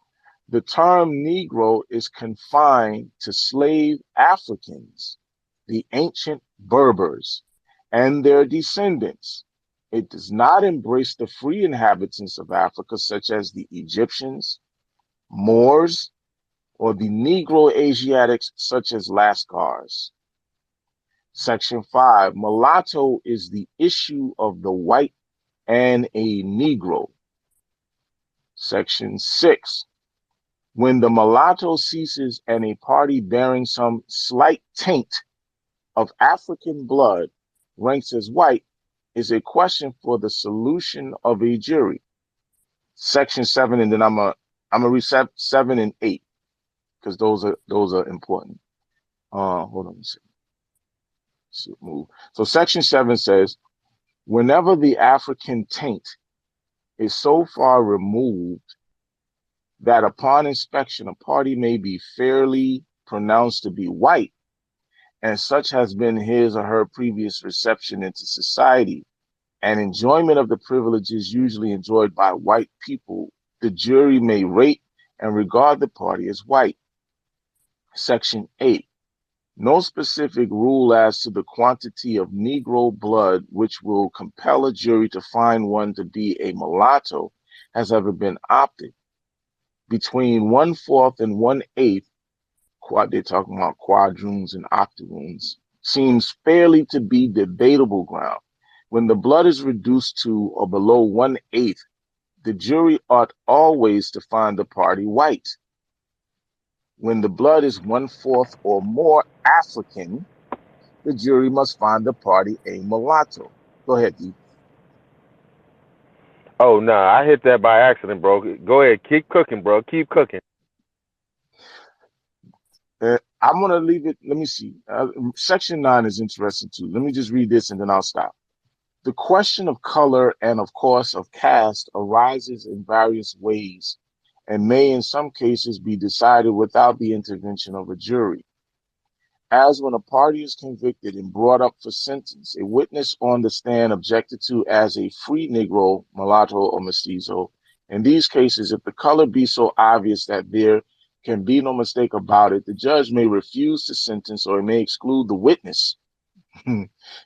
The term Negro is confined to slave Africans, the ancient Berbers, and their descendants. It does not embrace the free inhabitants of Africa, such as the Egyptians, Moors, or the Negro Asiatics, such as Lascars. Section 5. Mulatto is the issue of the white and a Negro. Section 6. When the mulatto ceases and a party bearing some slight taint of African blood ranks as white is a question for the solution of a jury. Section 7, and then I'm a reset 7 and 8 because those are important. Hold on a second. Move. So section 7 says, whenever the African taint is so far removed that upon inspection, a party may be fairly pronounced to be white, and such has been his or her previous reception into society and enjoyment of the privileges usually enjoyed by white people, the jury may rate and regard the party as white. Section 8. No specific rule as to the quantity of Negro blood which will compel a jury to find one to be a mulatto has ever been opted. Between one-fourth and one-eighth, they're talking about quadroons and octoroons, seems fairly to be debatable ground. When the blood is reduced to or below one-eighth, the jury ought always to find the party white. When the blood is one-fourth or more African, the jury must find the party a mulatto. Go ahead, D. Oh no, I hit that by accident, bro. Go ahead, keep cooking, bro. Keep cooking. I'm going to leave it. Let me see. Section 9 is interesting too. Let me just read this and then I'll stop. The question of color and, of course, of caste arises in various ways and may in some cases be decided without the intervention of a jury. As when a party is convicted and brought up for sentence, a witness on the stand objected to as a free Negro, mulatto, or mestizo. In these cases, if the color be so obvious that there can be no mistake about it, the judge may refuse to sentence or may exclude the witness.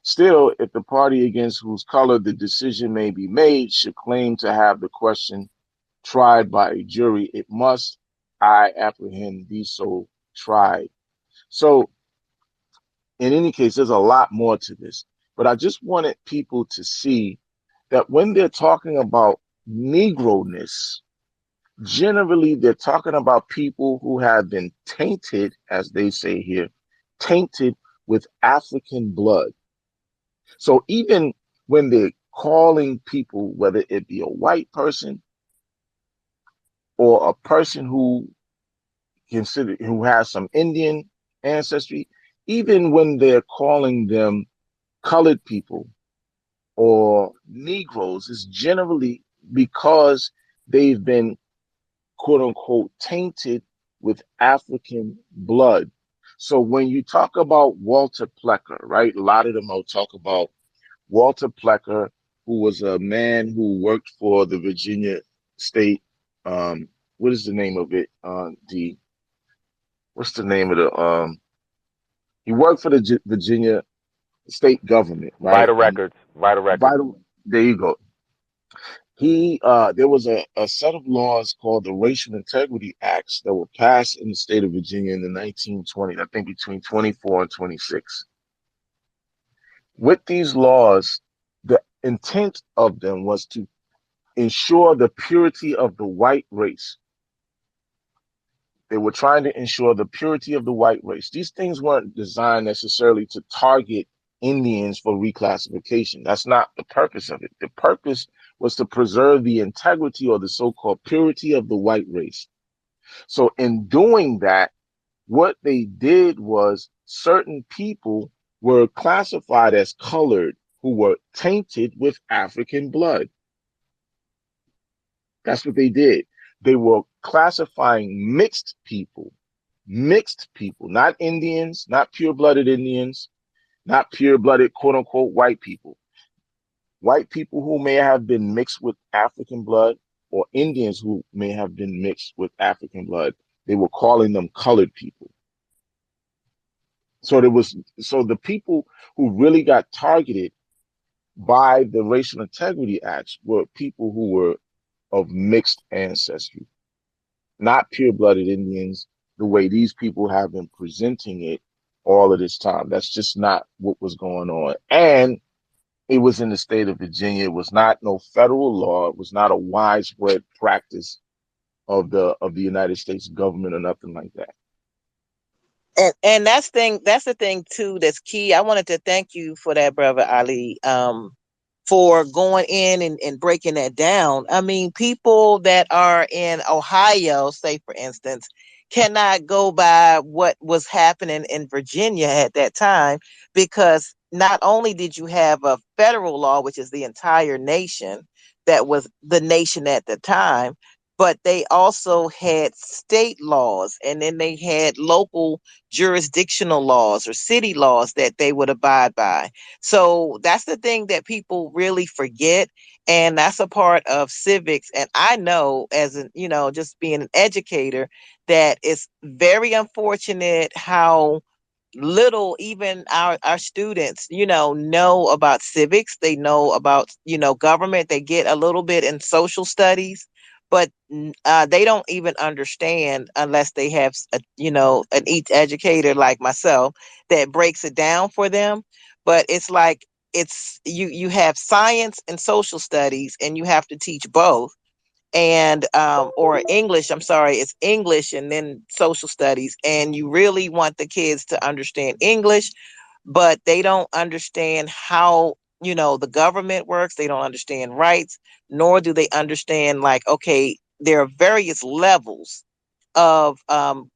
Still, if the party against whose color the decision may be made should claim to have the question tried by a jury, it must, I apprehend, be so tried. So, in any case, there's a lot more to this, but I just wanted people to see that when they're talking about Negroness, generally they're talking about people who have been tainted, as they say here, tainted with African blood. So even when they're calling people, whether it be a white person or a person who has some Indian ancestry, even when they're calling them colored people or Negroes, is generally because they've been quote unquote tainted with African blood. So when you talk about Walter Plecker, right, a lot of them will talk about Walter Plecker, who was a man who worked for the Virginia State. What is the name of it? What's the name of the? He worked for the Virginia State government, right? Vital records. Vital records. Vital. There you go. There was a set of laws called the Racial Integrity Acts that were passed in the state of Virginia in the 1920s, I think between 24 and 26. With these laws, the intent of them was to ensure the purity of the white race. They were trying to ensure the purity of the white race. These things weren't designed necessarily to target Indians for reclassification. That's not the purpose of it. The purpose was to preserve the integrity or the so-called purity of the white race. So in doing that, what they did was certain people were classified as colored who were tainted with African blood. That's what they did. They were classifying mixed people, not Indians, not pure-blooded Indians, not pure-blooded quote unquote white people who may have been mixed with African blood or Indians who may have been mixed with African blood. They were calling them colored people. So the people who really got targeted by the Racial Integrity Acts were people who were of mixed ancestry, not pure-blooded Indians, the way these people have been presenting it all of this time. That's just not what was going on. And it was in the state of Virginia. It was not no federal law. It was not a widespread practice of the United States government or nothing like that. And that's the thing too that's key. I wanted to thank you for that, brother Ali, for going in and breaking that down. I mean, people that are in Ohio, say for instance, cannot go by what was happening in Virginia at that time, because not only did you have a federal law, which is the entire nation, that was the nation at the time, but they also had state laws, and then they had local jurisdictional laws or city laws that they would abide by. So that's the thing that people really forget, and that's a part of civics. And I know, as an, just being an educator, that it's very unfortunate how little even our students know about civics. They know about government. They get a little bit in social studies, but they don't even understand unless they have an each educator like myself that breaks it down for them. But it's like, you have science and social studies, and you have to teach both. And or English, I'm sorry, it's English and then social studies, and you really want the kids to understand English, but they don't understand how the government works. They don't understand rights, nor do they understand, like, okay, there are various levels of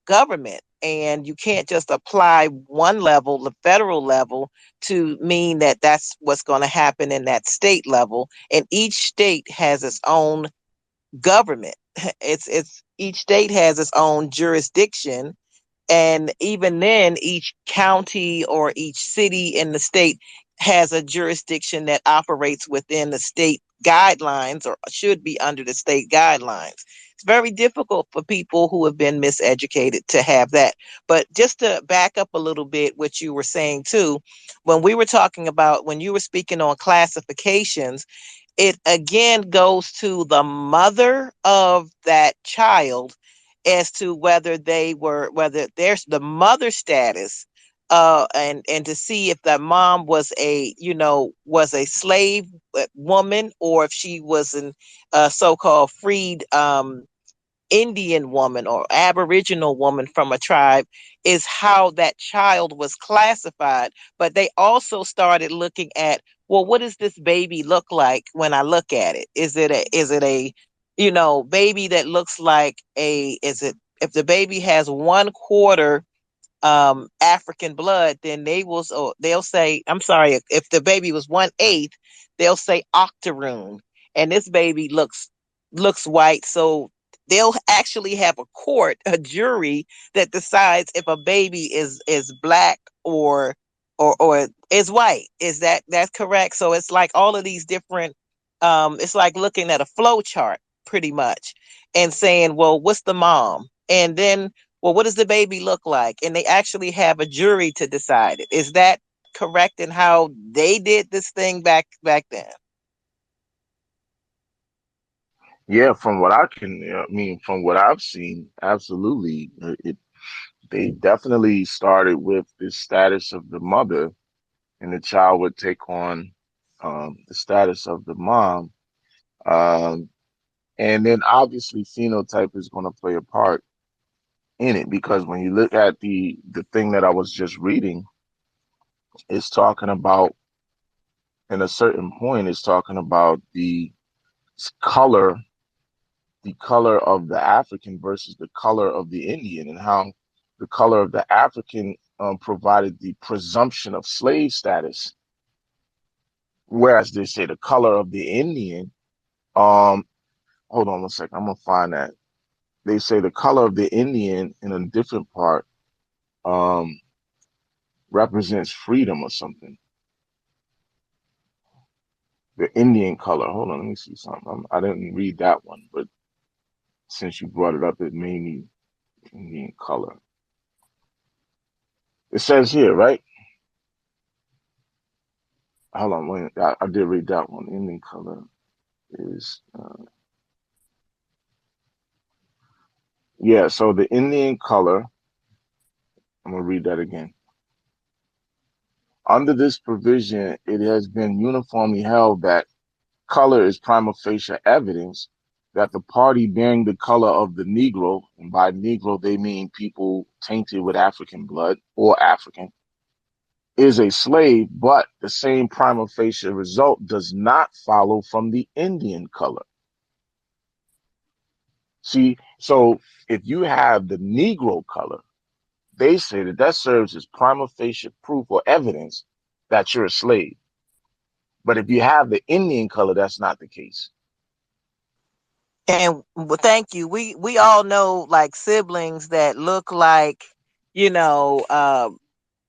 government, and you can't just apply one level, the federal level, to mean that that's what's going to happen in that state level. And each state has its own government. It's each state has its own jurisdiction, and even then, each county or each city in the state has a jurisdiction that operates within the state guidelines, or should be under the state guidelines. It's very difficult for people who have been miseducated to have that. But just to back up a little bit, what you were saying too, when you were speaking on classifications, it again goes to the mother of that child as to whether there's the mother status, and to see if that mom was a slave woman, or if she was an so-called freed Indian woman or Aboriginal woman from a tribe, is how that child was classified. But they also started looking at, well, what does this baby look like when I look at it? Is it a baby that looks like is it, if the baby has 1/4 African blood, then they'll say, I'm sorry, if the baby was 1/8, they'll say octoroon, and this baby looks white. So they'll actually have a jury that decides if a baby is black or is white. That's correct? So it's like all of these different, it's like looking at a flow chart pretty much, and saying, well, what's the mom? And then, well, what does the baby look like? And they actually have a jury to decide it. Is that correct in how they did this thing back then? Yeah, from what I can, I mean, from what I've seen, absolutely. They definitely started with the status of the mother, and the child would take on the status of the mom. Um, and then obviously phenotype is going to play a part in it, because when you look at the thing that I was just reading, it's talking about, in a certain point, it's talking about color, the color of the African versus the color of the Indian, and how the color of the African provided the presumption of slave status, whereas they say the color of the Indian, um, hold on one second, I'm gonna find that. They say the color of the Indian in a different part um, represents freedom or something. The Indian color. Hold on, let me see something. I didn't read that one, but since you brought it up, it made me Indian color. It says here, right? Hold on, wait. I did read that one. Indian color is yeah. So the Indian color. I'm gonna read that again. Under this provision, it has been uniformly held that color is prima facie evidence that the party bearing the color of the Negro, and by Negro they mean people tainted with African blood or African, is a slave, but the same prima facie result does not follow from the Indian color. See, so if you have the Negro color, they say that that serves as prima facie proof or evidence that you're a slave. But if you have the Indian color, that's not the case. And thank you. We all know like siblings that look like, you know,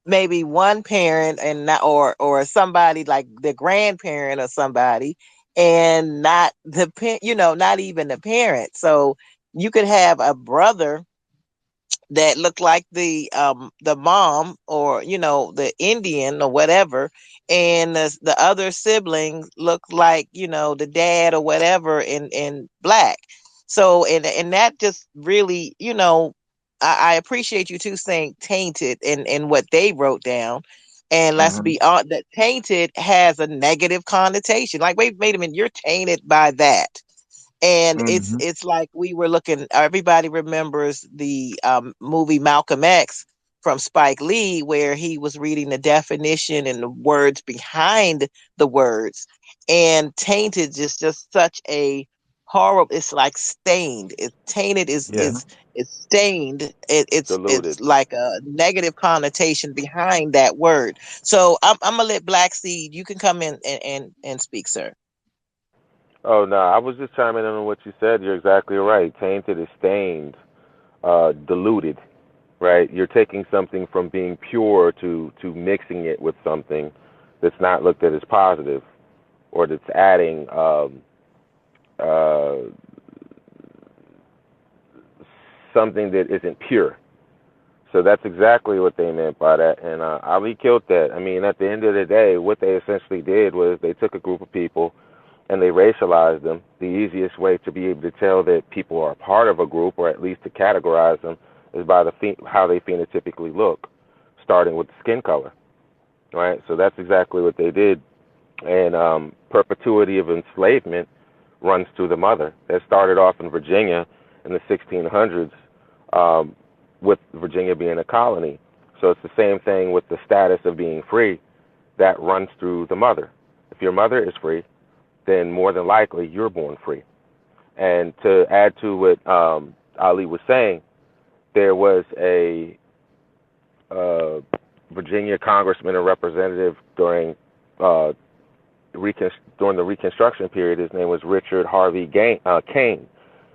maybe one parent and not, or somebody like the grandparent or somebody, and not the not even the parent. So you could have a brother that looked like the mom, or the Indian or whatever, and the other siblings look like the dad or whatever in black. So and that just really, I appreciate you too saying tainted and what they wrote down. And let's Hmm. be honest, that tainted has a negative connotation. Like, wait a minute, you're tainted by that. And it's Hmm. it's like we were looking. Everybody remembers the movie Malcolm X from Spike Lee, where he was reading the definition and the words behind the words. And tainted is just such a horrible. It's like stained. It's tainted is Yeah. is stained. It's Diluted. like a negative connotation behind that word. So I'm gonna let Black Seed. You can come in and speak, sir. Oh no, I was just chiming in on what you said. You're exactly right. Tainted is stained, diluted, right? You're taking something from being pure to mixing it with something that's not looked at as positive, or that's adding uh, something that isn't pure. So that's exactly what they meant by that, and Ali killed that. I mean, at the end of the day, what they essentially did was they took a group of people and they racialized them. The easiest way to be able to tell that people are part of a group, or at least to categorize them, is by how they phenotypically look, starting with the skin color, right? So that's exactly what they did, and perpetuity of enslavement runs through the mother. That started off in Virginia in the 1600s, um, with Virginia being a colony. So it's the same thing with the status of being free. That runs through the mother. If your mother is free, then more than likely you're born free. And to add to what Ali was saying, there was a uh, Virginia congressman or representative uh, during the Reconstruction period. His name was Richard Harvey Kane,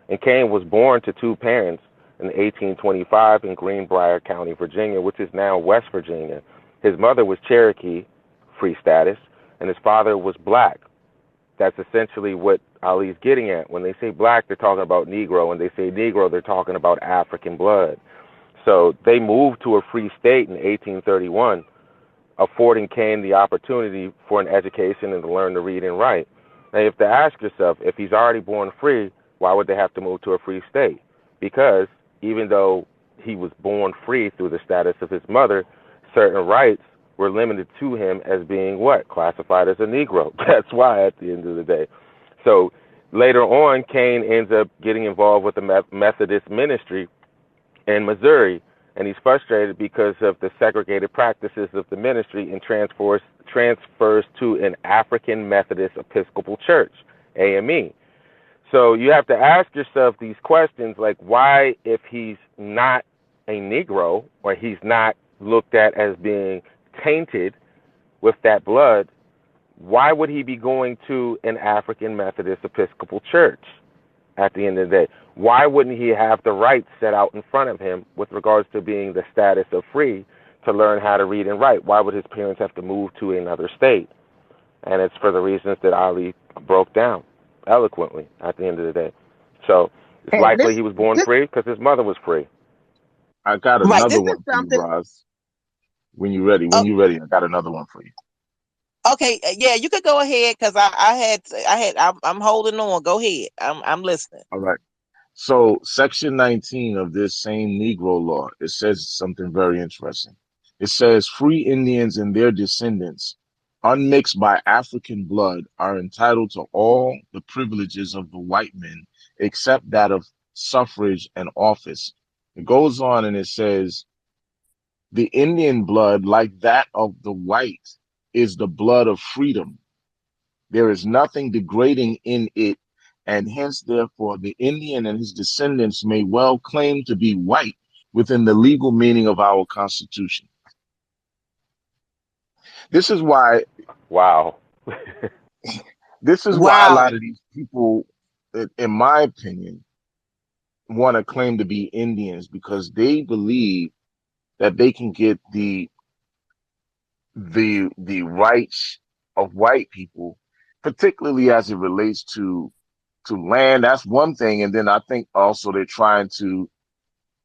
and Kane was born to two parents in 1825 in Greenbrier County, Virginia, which is now West Virginia. His mother was Cherokee, free status, and his father was black. That's essentially what Ali's getting at. When they say black, they're talking about Negro. When they say Negro, they're talking about African blood. So they moved to a free state in 1831, affording Kane the opportunity for an education and to learn to read and write. Now, you have to ask yourself, if he's already born free, why would they have to move to a free state? Because even though he was born free through the status of his mother, certain rights were limited to him as being what? Classified as a Negro. That's why at the end of the day. So later on, Kane ends up getting involved with the Methodist ministry in Missouri, and he's frustrated because of the segregated practices of the ministry, and transfers to an African Methodist Episcopal Church, AME. So you have to ask yourself these questions, like, why, if he's not a Negro, or he's not looked at as being tainted with that blood, why would he be going to an African Methodist Episcopal Church at the end of the day? Why wouldn't he have the rights set out in front of him with regards to being the status of free to learn how to read and write? Why would his parents have to move to another state? And it's for the reasons that Ali broke down eloquently at the end of the day. So it's And likely this he was born this free because his mother was free. I got right. another This is one for you, something. Roz. When you're ready, Oh, I got another one for you. okay, yeah, you could go ahead because I'm holding on. Go ahead. I'm listening. All right. So, Section 19 of this same Negro law, it says something very interesting. It says free Indians and their descendants, unmixed by African blood, are entitled to all the privileges of the white men, except that of suffrage and office. It goes on and it says, the Indian blood, like that of the white, is the blood of freedom. There is nothing degrading in it, and hence, therefore, the Indian and his descendants may well claim to be white within the legal meaning of our Constitution. This is why Wow. this is why a Wow. lot of these people in my opinion, want to claim to be Indians because they believe that they can get the rights of white people, particularly as it relates to land. That's one thing, and then I think also they're trying to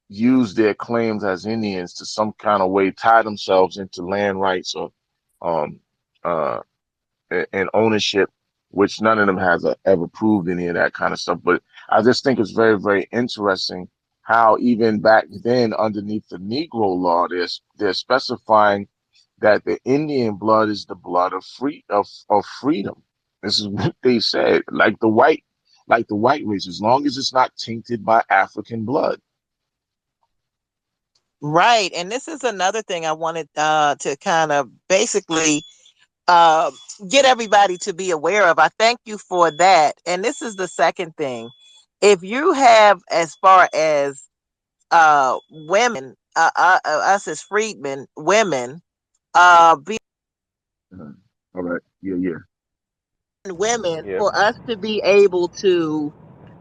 use their claims as Indians to some kind of way tie themselves into land rights or um uh and ownership, which none of them has ever proved any of that kind of stuff. But I just think it's very, very interesting how even back then, underneath the Negro law, they're specifying that the Indian blood is the blood of freedom. This is what they said, like the white race, as long as it's not tainted by African blood. Right. And this is another thing I wanted to kind of basically uh, get everybody to be aware of. I thank you for that. And this is the second thing. If you have, as far as women, us as freedmen, women, being All right. Yeah, yeah. women, Yeah. for us to be able to,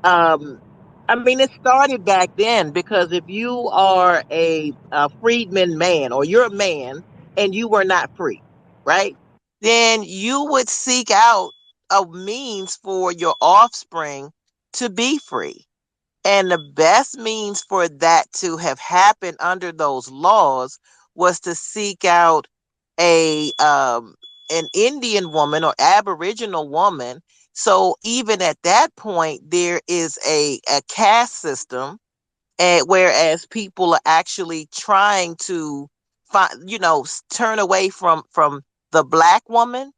um, I mean, it started back then because if you are a freedman man or you're a man and you were not free, right? Then you would seek out a means for your offspring to be free. And the best means for that to have happened under those laws was to seek out a an Indian woman or Aboriginal woman. So even at that point, there is a caste system, and whereas people are actually trying to find, turn away from the black woman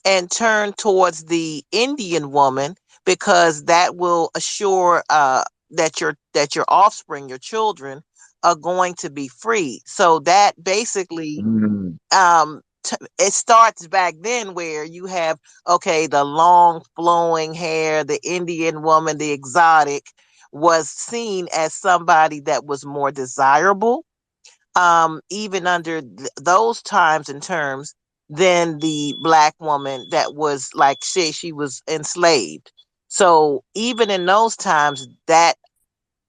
and turn towards the Indian woman because that will assure that your offspring, your children, are going to be free. So that basically Mm, it starts back then where you have, okay, the long flowing hair, the Indian woman, the exotic was seen as somebody that was more desirable, even under those times and terms, than the black woman that was, like, say she was enslaved. So even in those times, that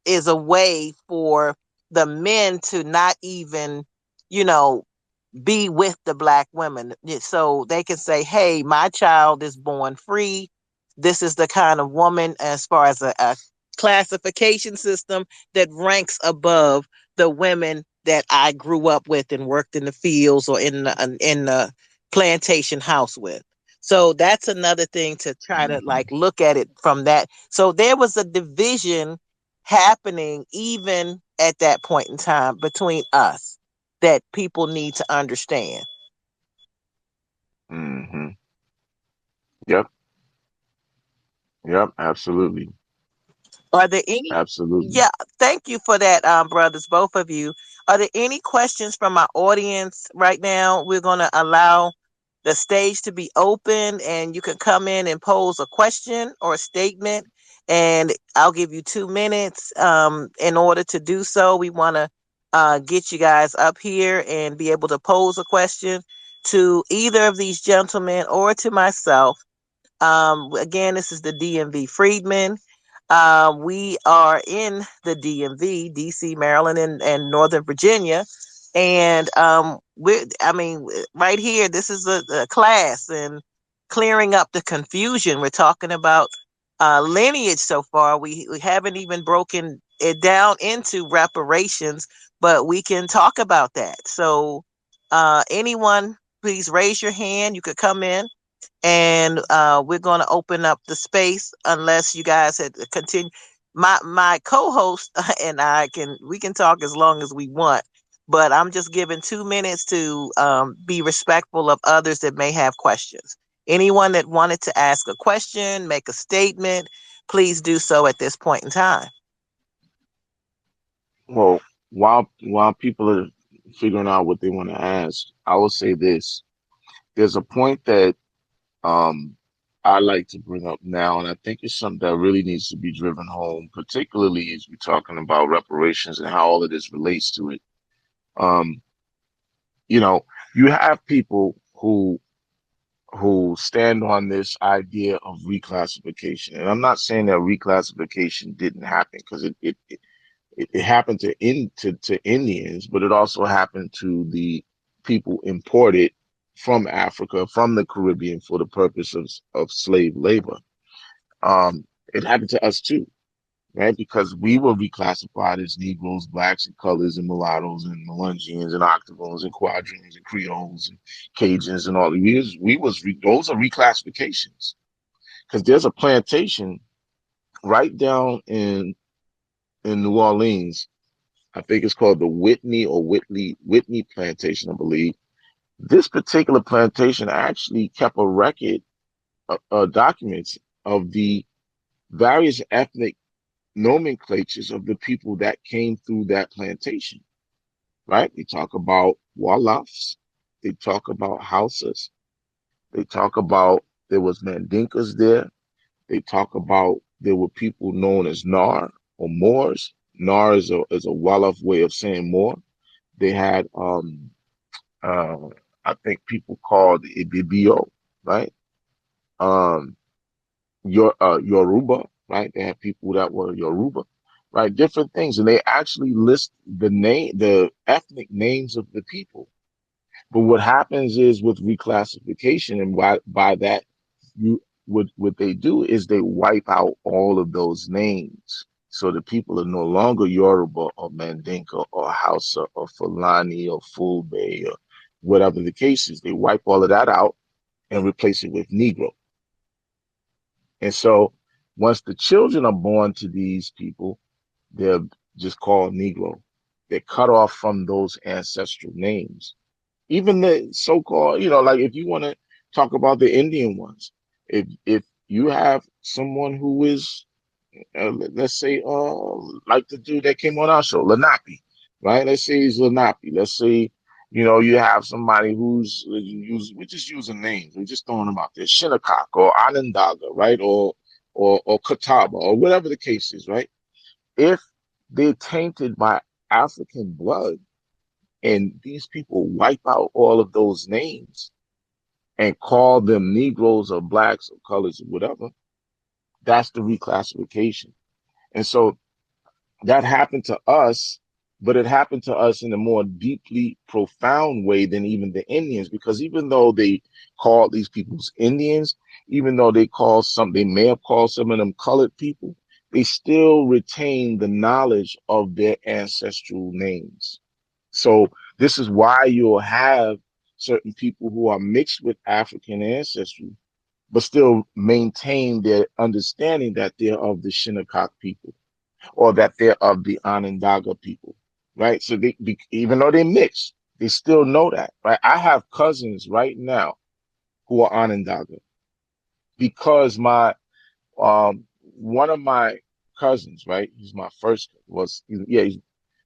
is a way for the men to not even, you know, be with the black women. So they can say, hey, my child is born free. This is the kind of woman, as far as a classification system, that ranks above the women that I grew up with and worked in the fields or in the plantation house with. So that's another thing to try to mhm, like look at it from that. So there was a division happening even at that point in time between us that people need to understand. mhm. Yep, yep, absolutely, Are there any? absolutely. Yeah, thank you for that, brothers, both of you. Are there any questions from our audience right now? We're going to allow the stage to be open, and you can come in and pose a question or a statement. And I'll give you 2 minutes in order to do so. We want to get you guys up here and be able to pose a question to either of these gentlemen or to myself. Again, this is the DMV Freedmen. We are in the DMV, DC, Maryland, and Northern Virginia. And I mean, right here, this is a class and clearing up the confusion. We're talking about lineage so far. We haven't even broken it down into reparations, but we can talk about that. So, anyone, please raise your hand. You could come in, and we're going to open up the space unless you guys had continue. My co-host and we can talk as long as we want, but I'm just giving 2 minutes to be respectful of others that may have questions. Anyone that wanted to ask a question, make a statement, please do so at this point in time. Well, while people are figuring out what they want to ask, I will say this. There's a point that um I like to bring up now, and I think it's something that really needs to be driven home, particularly as we're talking about reparations and how all of this relates to it. Um, you know, you have people who who stand on this idea of reclassification. And I'm not saying that reclassification didn't happen, because it happened to Indians, but it also happened to the people imported from Africa, from the Caribbean, for the purpose of slave labor. It happened to us too, right? Because we were reclassified as Negroes, blacks, and colors, and mulattoes, and Melungeons, and Octagons, and Quadroons, and Creoles, and Cajuns, and all. Those are reclassifications, because there's a plantation right down in New Orleans. I think it's called the Whitney Plantation, I believe. This particular plantation actually kept a record, documents of the various ethnic nomenclatures of the people that came through that plantation, right? They talk about Wolofs, they talk about Hausas, they talk about there was Mandinkas there, they talk about there were people known as Nar or Moors. Nar is a Wolof way of saying Moor. They had uh, I think people called Ibibio, right? Um, Yoruba, right? They had people that were Yoruba, right? Different things, and they actually list the ethnic names of the people. But what happens is with reclassification, and why by that, you what they do is they wipe out all of those names. So the people are no longer Yoruba or Mandinka or Hausa or Fulani or Fulbe or whatever the case is. They wipe all of that out and replace it with Negro. And so once the children are born to these people, they're just called Negro. They're cut off from those ancestral names. Even the so-called, like if you want to talk about the Indian ones, if you have someone who is, let's say, like the dude that came on our show, Lenape, right? Let's say he's Lenape. Let's say, you have somebody we're just using names. We're just throwing them out there, Shinnecock or Onondaga, right? Or Catawba or whatever the case is, right? If they're tainted by African blood, and these people wipe out all of those names and call them Negroes or blacks or colors or whatever, that's the reclassification. And so that happened to us, but it happened to us in a more deeply profound way than even the Indians, because even though they called these peoples Indians, even though they may have called some of them colored people, they still retain the knowledge of their ancestral names. So this is why you'll have certain people who are mixed with African ancestry, but still maintain their understanding that they're of the Shinnecock people or that they're of the Onondaga people, right? So even though they're mixed, they still know that, right? I have cousins right now who are Onondaga because one of my cousins, right? He's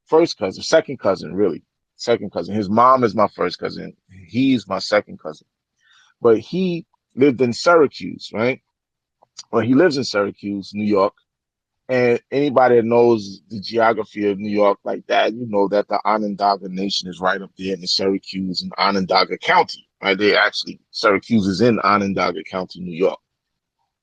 first cousin, second cousin, really. Second cousin. His mom is my first cousin. He's my second cousin. But he lived in Syracuse, right? Well, he lives in Syracuse, New York. And anybody that knows the geography of New York like that, you know that the Onondaga Nation is right up there in the Syracuse and Onondaga County, right? Syracuse is in Onondaga County, New York.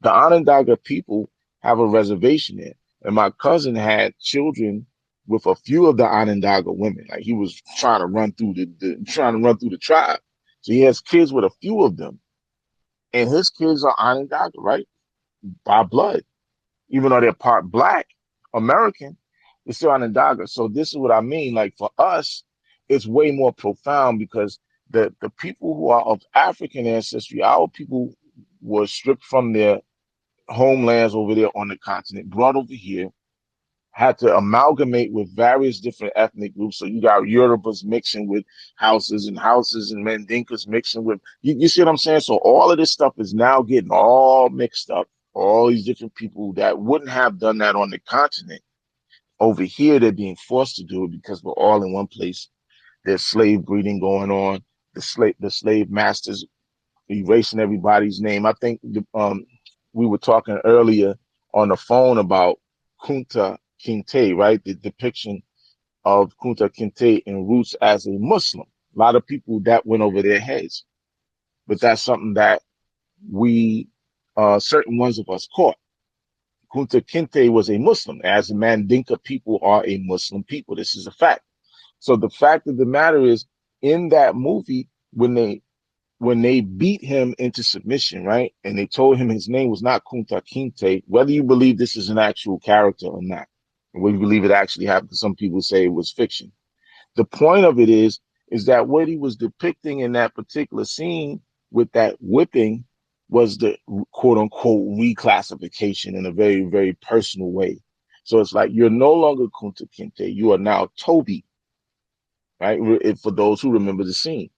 The Onondaga people have a reservation there. And my cousin had children with a few of the Onondaga women. Like he was trying to run through the tribe. So he has kids with a few of them. And his kids are Onondaga, right? By blood. Even though they're part black, American, they're still Onondaga. So this is what I mean. Like for us, it's way more profound because the people who are of African ancestry, our people were stripped from their homelands over there on the continent, brought over here, had to amalgamate with various different ethnic groups. So you got Yorubas mixing with houses and Mandinkas mixing with, you see what I'm saying? So all of this stuff is now getting all mixed up. All these different people that wouldn't have done that on the continent. Over here, they're being forced to do it because we're all in one place. There's slave breeding going on. The slave masters erasing everybody's name. I think we were talking earlier on the phone about Kunta Kinte, right? The depiction of Kunta Kinte in Roots as a Muslim. A lot of people that went over their heads, but that's something that we certain ones of us caught. Kunta Kinte was a Muslim, as the Mandinka people are a Muslim people. This is a fact. So the fact of the matter is, in that movie, when they beat him into submission, right, and they told him his name was not Kunta Kinte, whether you believe this is an actual character or not, and whether you believe it actually happened, some people say it was fiction. The point of it is that what he was depicting in that particular scene with that whipping was the quote unquote reclassification in a very, very personal way. So it's like you're no longer Kunta Kinte, you are now Toby, right? For those who remember the scene,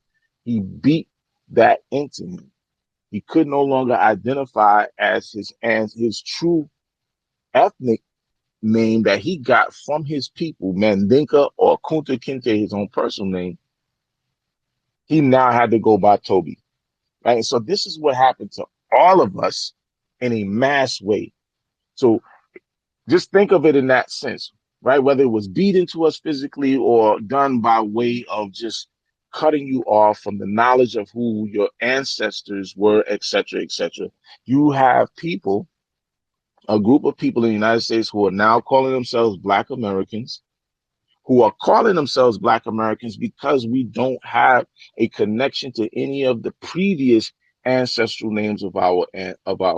he beat that into him. He could no longer identify as his true ethnic name that he got from his people, Mandinka or Kunta Kinte, his own personal name. He now had to go by Toby, right? So this is what happened to all of us in a mass way. So just think of it in that sense, right? Whether it was beat into us physically or done by way of just cutting you off from the knowledge of who your ancestors were, et cetera, et cetera. You have people, a group of people in the United States who are now calling themselves Black Americans, who are calling themselves Black Americans because we don't have a connection to any of the previous ancestral names of our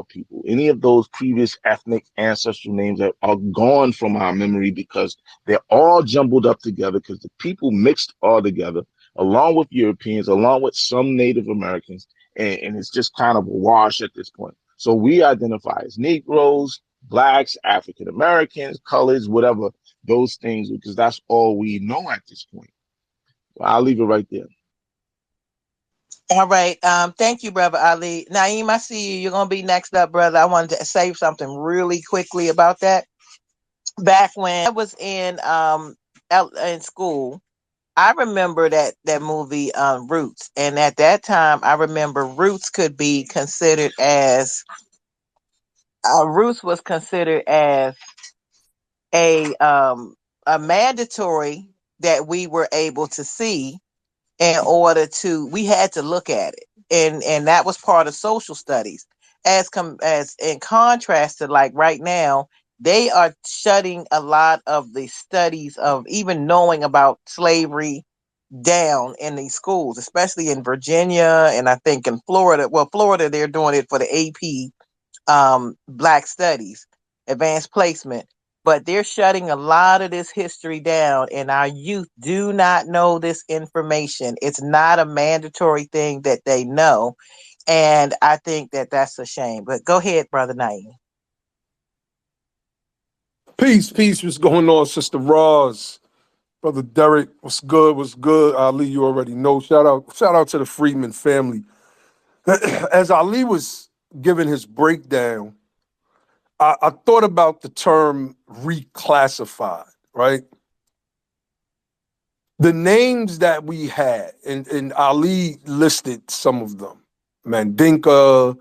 people. Any of those previous ethnic ancestral names that are gone from our memory because they're all jumbled up together because the people mixed all together, along with Europeans, along with some Native Americans, and it's just kind of a wash at this point. So we identify as Negroes, Blacks, African Americans, colors, whatever those things, because that's all we know at this point. I'll leave it right there. All right. Thank you, brother Ali. Naeem, I see you. You're gonna be next up, brother. I wanted to say something really quickly about that. Back when I was in school, I remember that movie Roots, and at that time, I remember Roots could be considered as Roots was considered as a um a mandatory that we were able to see in order to we had to look at it, and that was part of social studies, as in contrast to like right now they are shutting a lot of the studies of even knowing about slavery down in these schools, especially in Virginia and I think in Florida. Well, Florida, they're doing it for the AP Black Studies, advanced placement. But they're shutting a lot of this history down, and our youth do not know this information. It's not a mandatory thing that they know. And I think that that's a shame. But go ahead, Brother Naeem. Peace, peace. What's going on, Sister Roz? Brother Derek, what's good? What's good? Ali, you already know. Shout out to the Freedman family. As Ali was giving his breakdown, I thought about the term reclassified, right? The names that we had, and Ali listed some of them. Mandinka,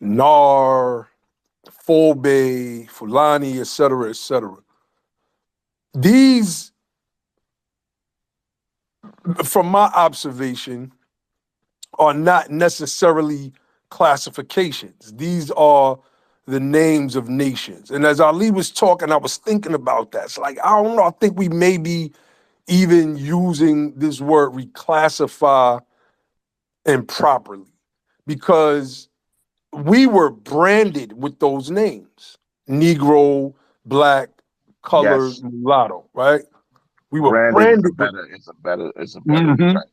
Nar, Fobe, Fulani, etc., etc. These, from my observation, are not necessarily classifications. These are the names of nations. And as Ali was talking, I was thinking about that. It's like, I don't know, I think we may be even using this word reclassify improperly because we were branded with those names: Negro, Black, Colored, Yes, Mulatto, right? We were branded is a branded with. better is a better is a better Mhm. right.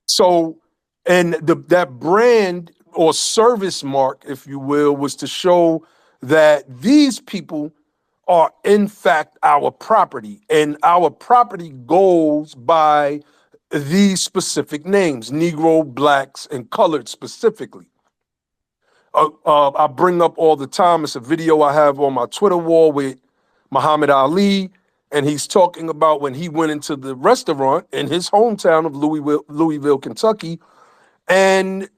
So, and that brand or service mark, if you will, was to show that these people are in fact our property, and our property goes by these specific names: Negro, Blacks, and Colored specifically. I bring up all the time. It's a video I have on my Twitter wall with Muhammad Ali, and he's talking about when he went into the restaurant in his hometown of Louisville, Kentucky, and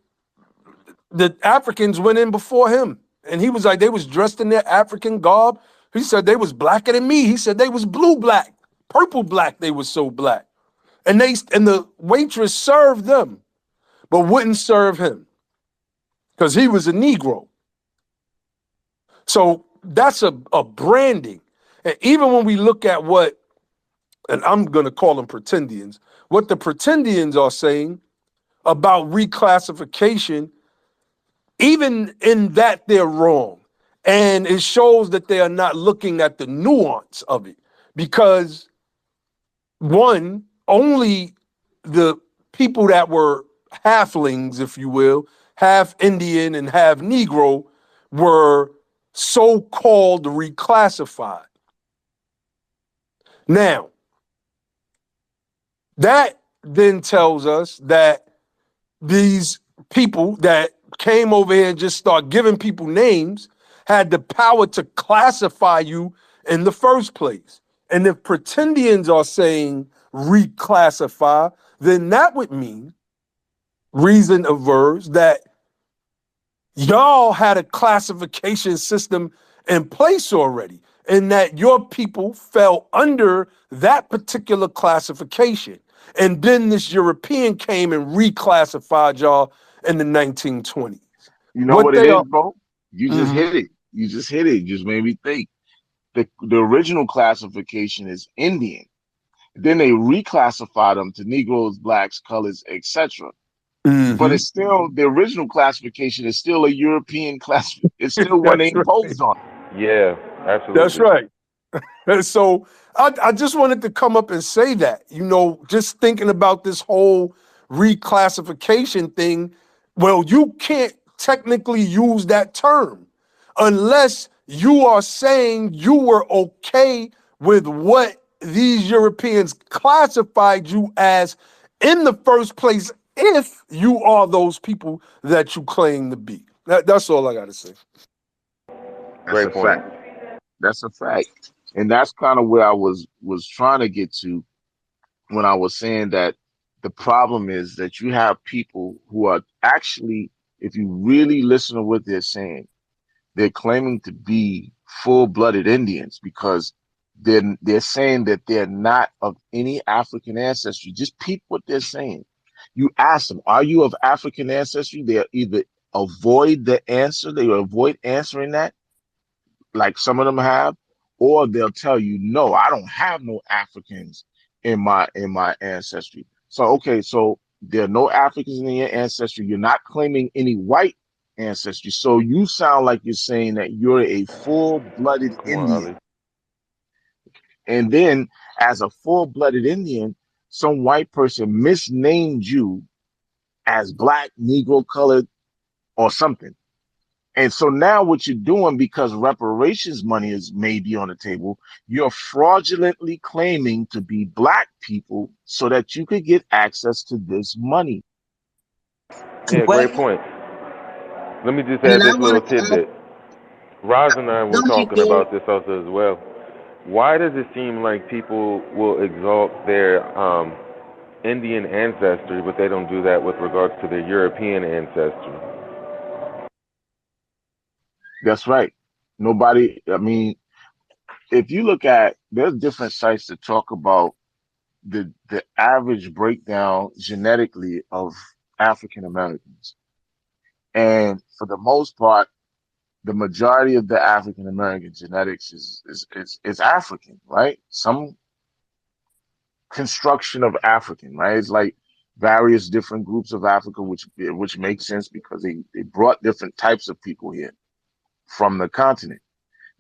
the Africans went in before him, and he was like, they was dressed in their African garb. He said they was blacker than me. He said they was blue black, purple black. They was so black, and the waitress served them, but wouldn't serve him. because he was a Negro. So that's a branding. And even when we look at what, and I'm going to call them pretendians, what the pretendians are saying about reclassification, even in that they're wrong. And it shows that they are not looking at the nuance of it because one, only the people that were halflings, if you will, half Indian and half Negro, were so-called reclassified. Now, that then tells us that these people that came over here and just start giving people names had the power to classify you in the first place. And if pretendians are saying reclassify, then that would mean, reason avers, that y'all had a classification system in place already, and that your people fell under that particular classification. And then this European came and reclassified y'all in the 1920s. You know What what it they is, are. bro? You just Mhm. hit it. You just hit it. You just made me think. The original classification is Indian. Then they reclassified them to Negroes, blacks, colors, etc. But Mhm. it's still the original classification is still a European class. It's still one they That's right. imposed on. Yeah, That's absolutely. right. And so I just wanted to come up and say that, just thinking about this whole reclassification thing. Well, you can't technically use that term unless you are saying you were okay with what these Europeans classified you as in the first place, if you are those people that you claim to be. That's all I got to say. That's Great a point. fact. That's a fact. And that's kind of where I was trying to get to when I was saying that the problem is that you have people who are actually, if you really listen to what they're saying, they're claiming to be full-blooded Indians because they're saying that they're not of any African ancestry. Just peep what they're saying. You ask them, are you of African ancestry? They'll either avoid the answer, they will avoid answering that, like some of them have, or they'll tell you, no, I don't have no Africans in my ancestry. So okay, so there are no Africans in your ancestry. You're not claiming any white ancestry. So you sound like you're saying that you're a full-blooded Come on, Indian. Ali. And then as a full-blooded Indian, some white person misnamed you as black, Negro, colored, or something. And so now what you're doing, because reparations money is maybe on the table, you're fraudulently claiming to be black people so that you could get access to this money. Yeah, What? great point. Let me just And add I this little wanted to tidbit. Roz and I were don't you talking dare. about this also as well. Why does it seem like people will exalt their Indian ancestry, but they don't do that with regards to their European ancestry? That's right. Nobody, I mean, if you look at, there's different sites that talk about the average breakdown genetically of African Americans. And for the most part, the majority of the African American genetics is African, right? Some construction of African, right? It's like various different groups of Africa, which makes sense because they brought different types of people here from the continent.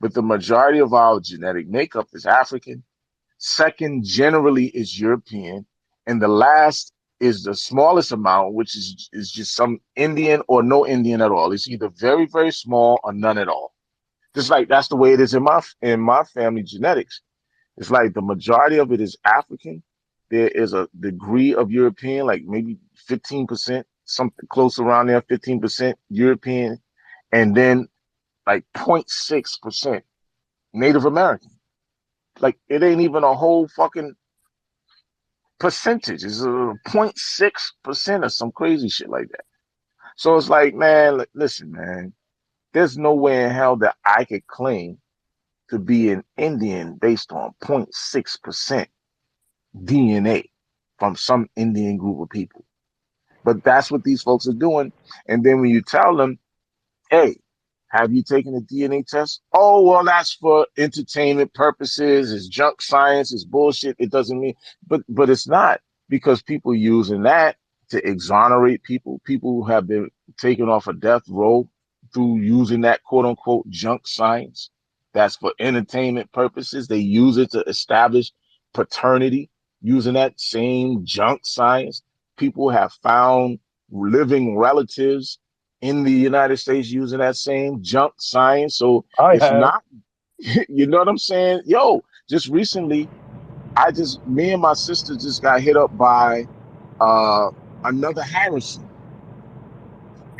But the majority of our genetic makeup is African. Second, generally, is European, and the last is the smallest amount, which is just some Indian or no Indian at all. It's either very very small or none at all. Just like that's the way it is in my family genetics. It's like the majority of it is African. There is a degree of European, like maybe 15%, something close around there, 15% European, and then like 0.6% Native American. Like it ain't even a whole fucking percentage. It's a 0.6% or some crazy shit like that. So it's like, man, listen, man, there's no way in hell that I could claim to be an Indian based on 0.6% DNA from some Indian group of people. But that's what these folks are doing. And then when you tell them, Hey, have you taken a DNA test? Oh, well, that's for entertainment purposes. It's junk science. It's bullshit. It doesn't mean, but it's not because people using that to exonerate people, people who have been taken off a death row through using that quote unquote junk science. That's for entertainment purposes. They use it to establish paternity using that same junk science. People have found living relatives in the United States using that same junk science. So I it's have. not, you know what I'm saying? Yo, just recently, me and my sister just got hit up by uh another Harrison.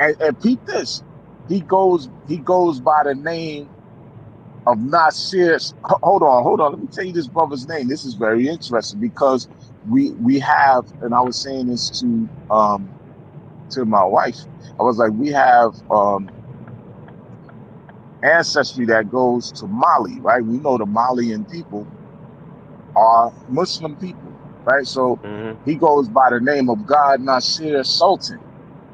And peep this. He goes by the name of Nasir. Hold on. Let me tell you this brother's name. This is very interesting because we have, and I was saying this to my wife. I was like, we have ancestry that goes to Mali, right? We know the Malian people are Muslim people, right? So Mhm. he goes by the name of God Nasir Sultan.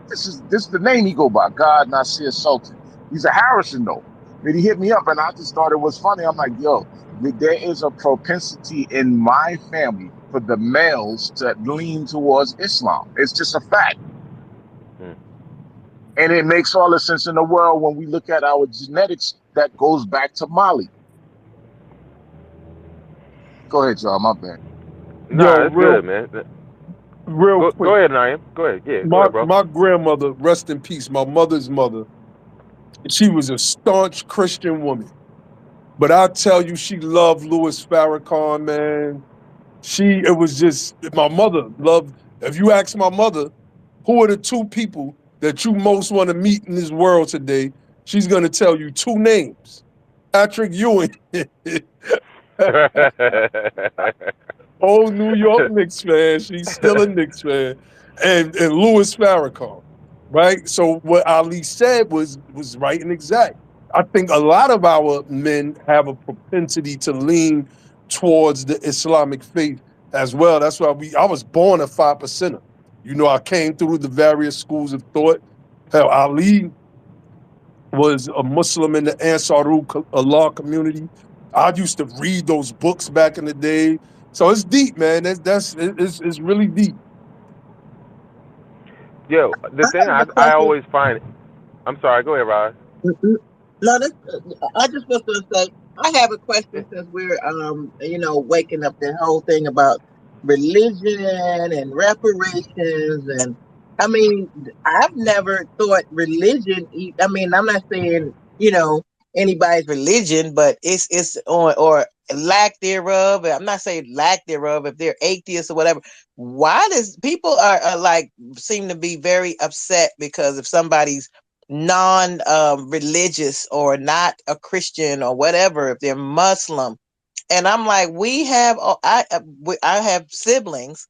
This is the name he go by, God Nasir Sultan. He's a Harrison though. But he hit me up and I just thought it was funny. I'm like, yo, there is a propensity in my family for the males to lean towards Islam. It's just a fact. Mm. And it makes all the sense in the world when we look at our genetics that goes back to Mali. Go ahead, y'all. My bad. Yo, Nah, it's good, man. real Go quick. ahead, Naeem. Go ahead. Yeah, go My ahead, bro. my grandmother, rest in peace, my mother's mother, she was a staunch Christian woman. But I tell you, she loved Louis Farrakhan, man. It was just, my mother loved, if you ask my mother, who are the two people that you most want to meet in this world today? She's going to tell you two names. Patrick Ewing, old New York Knicks fan. She's still a Knicks fan, and Louis Farrakhan, right? So what Ali said was right and exact. I think a lot of our men have a propensity to lean towards the Islamic faith as well. That's why I was born a 5%er. You know, I came through the various schools of thought. Hell, Ali was a Muslim in the Ansarul Allah community. I used to read those books back in the day. So it's deep, man. It's really deep. Yo, the I thing have a I question. always find. I'm sorry. Go ahead, Rod. No, I just was going to say I have a question since we're waking up the whole thing about religion and reparations and I mean I've never thought religion. I mean I'm not saying anybody's religion, but it's on or lack thereof. I'm not saying lack thereof if they're atheists or whatever. Why does people are like seem to be very upset because if somebody's non religious or not a Christian or whatever, if they're Muslim. And I'm like, I have siblings,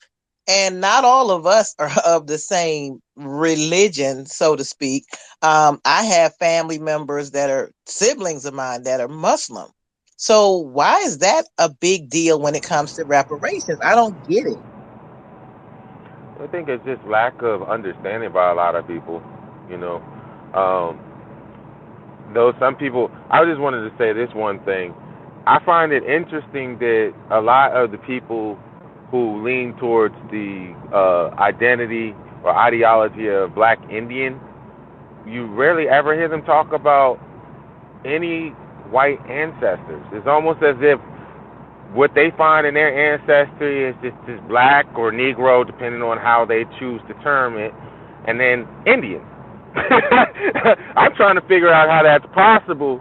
and not all of us are of the same religion, so to speak. I have family members that are siblings of mine that are Muslim. So why is that a big deal when it comes to reparations? I don't get it. I think it's just lack of understanding by a lot of people. You know, um, though some people. I just wanted to say this one thing. I find it interesting that a lot of the people who lean towards the identity or ideology of Black Indian, you rarely ever hear them talk about any white ancestors. It's almost as if what they find in their ancestry is just black or Negro, depending on how they choose to term it, and then Indian. I'm trying to figure out how that's possible.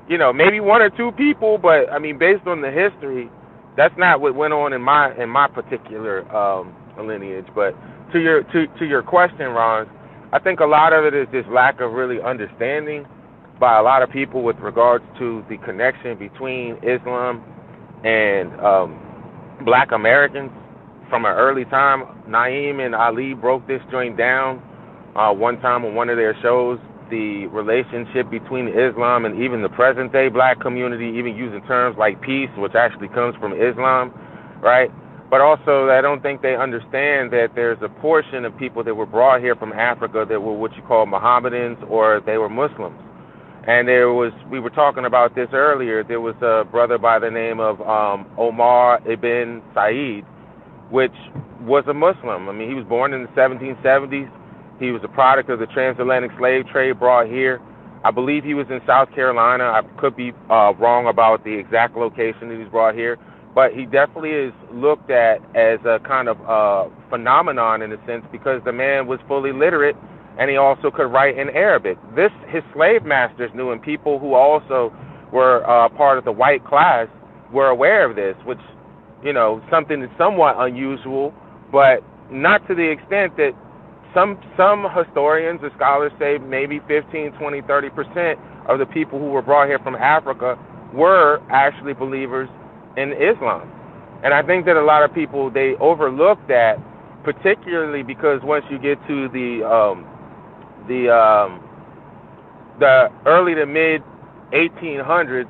You know, maybe one or two people, but I mean, based on the history, that's not what went on in my particular lineage. But to your question, Ron, I think a lot of it is just lack of really understanding by a lot of people with regards to the connection between Islam and Black Americans from an early time. Naeem and Ali broke this joint down one time on one of their shows. The relationship between Islam and even the present day Black community, even using terms like peace, which actually comes from Islam, right? But also, I don't think they understand that there's a portion of people that were brought here from Africa that were what you call Mohammedans or they were Muslims. And we were talking about this earlier. There was a brother by the name of Omar ibn Said, which was a Muslim. I mean, he was born in the 1770s. He was a product of the transatlantic slave trade brought here. I believe he was in South Carolina. I could be wrong about the exact location that he's brought here, but he definitely is looked at as a kind of phenomenon in a sense because the man was fully literate and he also could write in Arabic. His slave masters knew, and people who also were part of the white class were aware of this, which, something that's somewhat unusual, but not to the extent that some historians or scholars say maybe 15, 20, 30% of the people who were brought here from Africa were actually believers in Islam. And I think that a lot of people, they overlook that, particularly because once you get to the early to mid 1800s,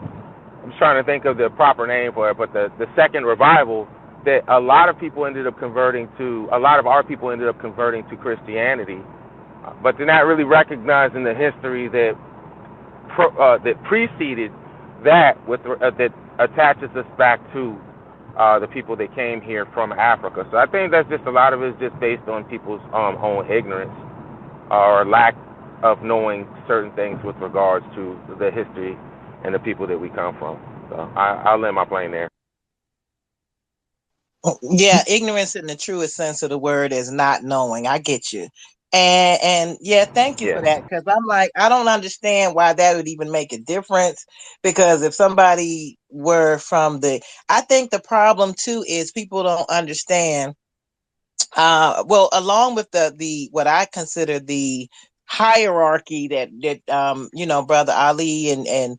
I'm trying to think of the proper name for it, but the second revival, that a lot of our people ended up converting to Christianity, but they're not really recognizing the history that preceded that that attaches us back to the people that came here from Africa. So I think that's just a lot of it is just based on people's own ignorance or lack of knowing certain things with regards to the history and the people that we come from. So I'll land my plane there. Yeah, ignorance in the truest sense of the word is not knowing. I get you. And yeah, thank you Yeah. for that, because I'm like, I don't understand why that would even make a difference, because if somebody were from I think the problem too is people don't understand, well, along with the what I consider the hierarchy that Brother Ali and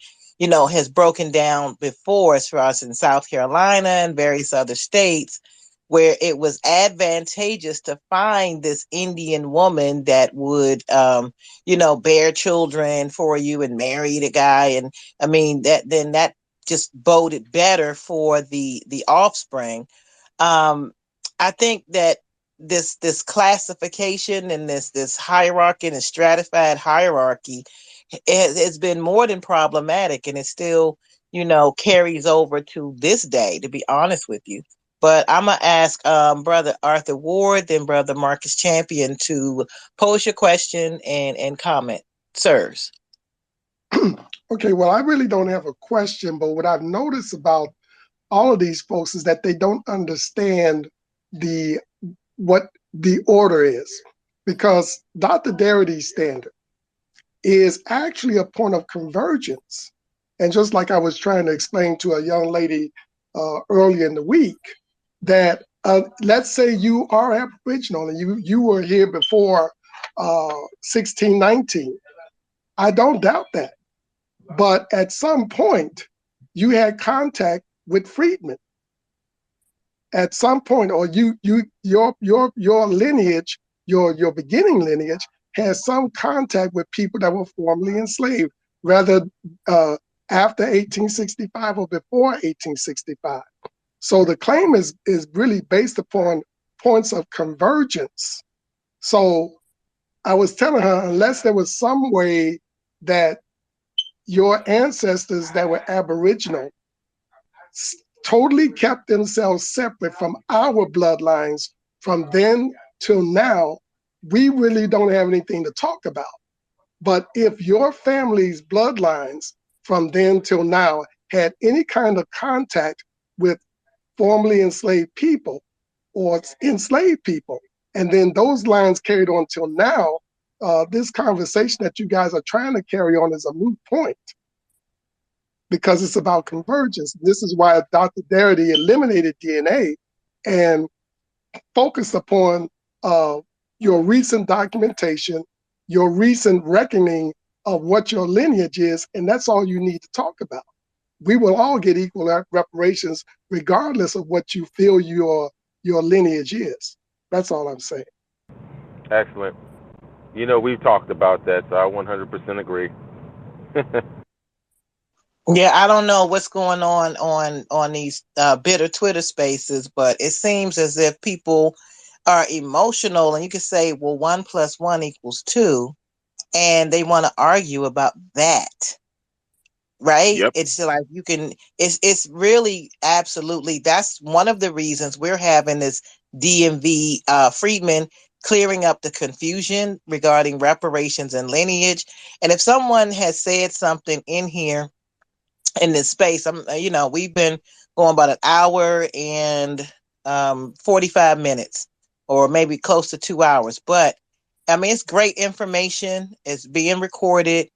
has broken down before, as for us in South Carolina and various other states, where it was advantageous to find this Indian woman that would bear children for you and marry the guy. And I mean, that just boded better for the offspring. I think that this classification and this hierarchy and stratified hierarchy has been more than problematic, and it still carries over to this day, to be honest with you. But I'm gonna ask Brother Arthur Ward, then Brother Marcus Champion, to pose your question and comment, sirs. Okay, well, I really don't have a question, but what I've noticed about all of these folks is that they don't understand the what the order is, because Dr. Darity's standard is actually a point of convergence. And just like I was trying to explain to a young lady earlier in the week, that let's say you are Aboriginal and you were here before 1619. I don't doubt that. But at some point, you had contact with freedmen. At some point, or your lineage, your beginning lineage, has some contact with people that were formerly enslaved, rather after 1865 or before 1865. So the claim is really based upon points of convergence. So I was telling her, unless there was some way that your ancestors that were Aboriginal totally kept themselves separate from our bloodlines from then till now, we really don't have anything to talk about. But if your family's bloodlines from then till now had any kind of contact with formerly enslaved people or enslaved people, and then those lines carried on till now, this conversation that you guys are trying to carry on is a moot point, because it's about convergence. This is why Dr. Darity eliminated DNA and focused upon your recent documentation, your recent reckoning of what your lineage is, and that's all you need to talk about. We will all get equal reparations regardless of what you feel your lineage is. That's all I'm saying. Excellent. We've talked about that, so I 100% agree. Yeah, I don't know what's going on these bitter Twitter spaces, but it seems as if people are emotional, and you can say, well, 1 + 1 = 2, and they want to argue about that. right? Yep. It's like you can, it's really absolutely, that's one of the reasons we're having this DMV Freedmen clearing up the confusion regarding reparations and lineage. And if someone has said something in here in this space, we've been going about an hour and 45 minutes, or maybe close to 2 hours. But I mean, it's great information. It's being recorded.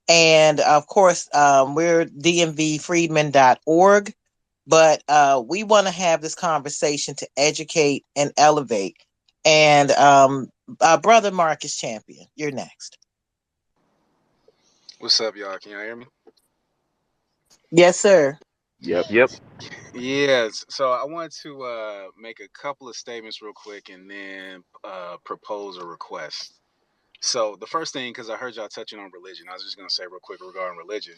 And of course, we're dmvfreedmen.org, but we want to have this conversation to educate and elevate. And Brother Marcus Champion, you're next. What's up, y'all? Can y'all hear me? Yes, sir. Yep. Yep. Yes. So I want to make a couple of statements real quick and then propose a request. So the first thing, because I heard y'all touching on religion, I was just gonna say real quick regarding religion.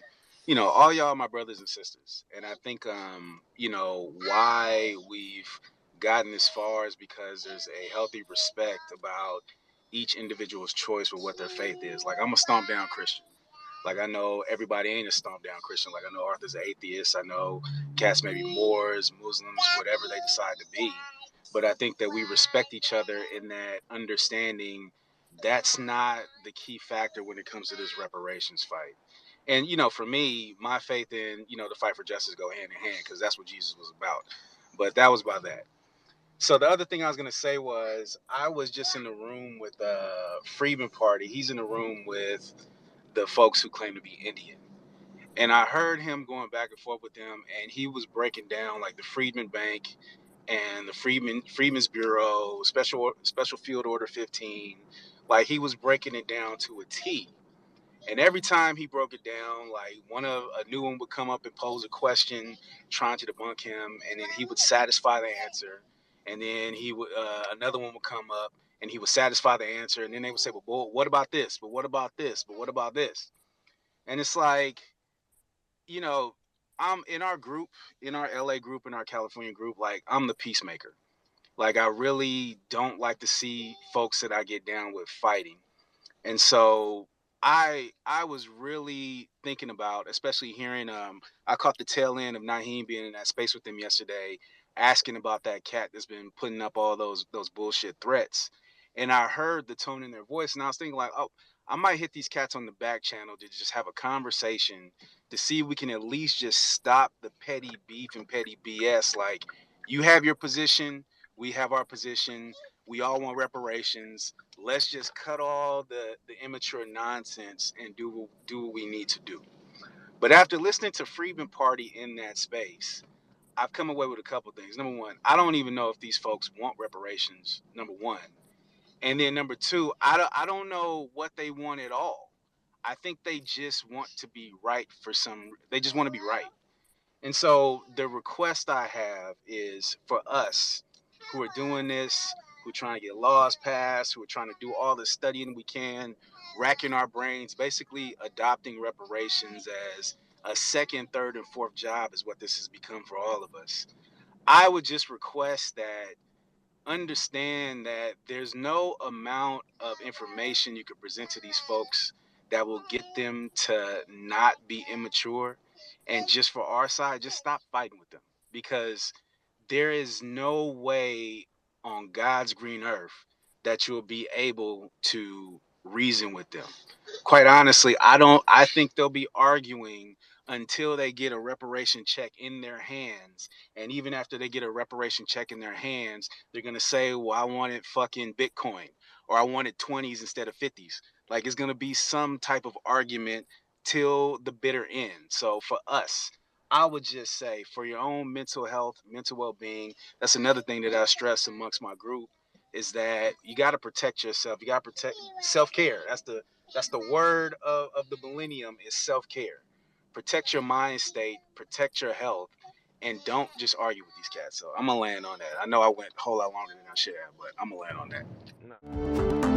All y'all are my brothers and sisters, and I think why we've gotten this far is because there's a healthy respect about each individual's choice with what their faith is. Like, I'm a stomp down Christian. Like, I know everybody ain't a stomp down Christian. Like, I know Arthur's an atheist. I know cats may be Moors, Muslims, whatever they decide to be. But I think that we respect each other in that understanding. That's not the key factor when it comes to this reparations fight. And, for me, my faith in, the fight for justice go hand in hand, because that's what Jesus was about. But that was about that. So the other thing I was going to say was, I was just in the room with Freedman Party. He's in the room with the folks who claim to be Indian. And I heard him going back and forth with them, and he was breaking down like the Freedman Bank and the Freedmen's Bureau, special Field Order 15. Like, he was breaking it down to a T. And every time he broke it down, like, a new one would come up and pose a question trying to debunk him, and then he would satisfy the answer. And then he would another one would come up and he would satisfy the answer, and then they would say, "Well, what about this? But what about this? But what about this?" And it's like, you know, I'm in our group, in our LA group, in our California group, like, I'm the peacemaker. Like, I really don't like to see folks that I get down with fighting. And so I was really thinking about, especially hearing I caught the tail end of Naheem being in that space with him yesterday, asking about that cat that's been putting up all those bullshit threats. And I heard the tone in their voice, and I was thinking like, oh, I might hit these cats on the back channel to just have a conversation to see if we can at least just stop the petty beef and petty BS. Like, you have your position, we have our position, we all want reparations. Let's just cut all the immature nonsense and do what we need to do. But after listening to Freedman Party in that space, I've come away with a couple things. Number one, I don't even know if these folks want reparations. Number one, and then number two, I don't know what they want at all. I think they just want to be right for some. They just want to be right. And so the request I have is for us who are doing this, who are trying to get laws passed, who are trying to do all the studying we can, racking our brains, basically adopting reparations as a second, third, and fourth job is what this has become for all of us. I would just request that understand that there's no amount of information you could present to these folks that will get them to not be immature. And just for our side, just stop fighting with them, because there is no way on God's green earth that you'll be able to reason with them. Quite honestly, I think they'll be arguing until they get a reparation check in their hands. And even after they get a reparation check in their hands, they're gonna say, "Well, I wanted fucking Bitcoin, or I wanted 20s instead of 50s." Like, it's gonna be some type of argument till the bitter end. So for us, I would just say, for your own mental health, mental well-being, that's another thing that I stress amongst my group, is that you got to protect yourself. You got to protect self-care. That's the word of the millennium, is self-care. Protect your mind state, protect your health, and don't just argue with these cats. So I'm gonna land on that. I know I went a whole lot longer than I should have, but I'm gonna land on that. No.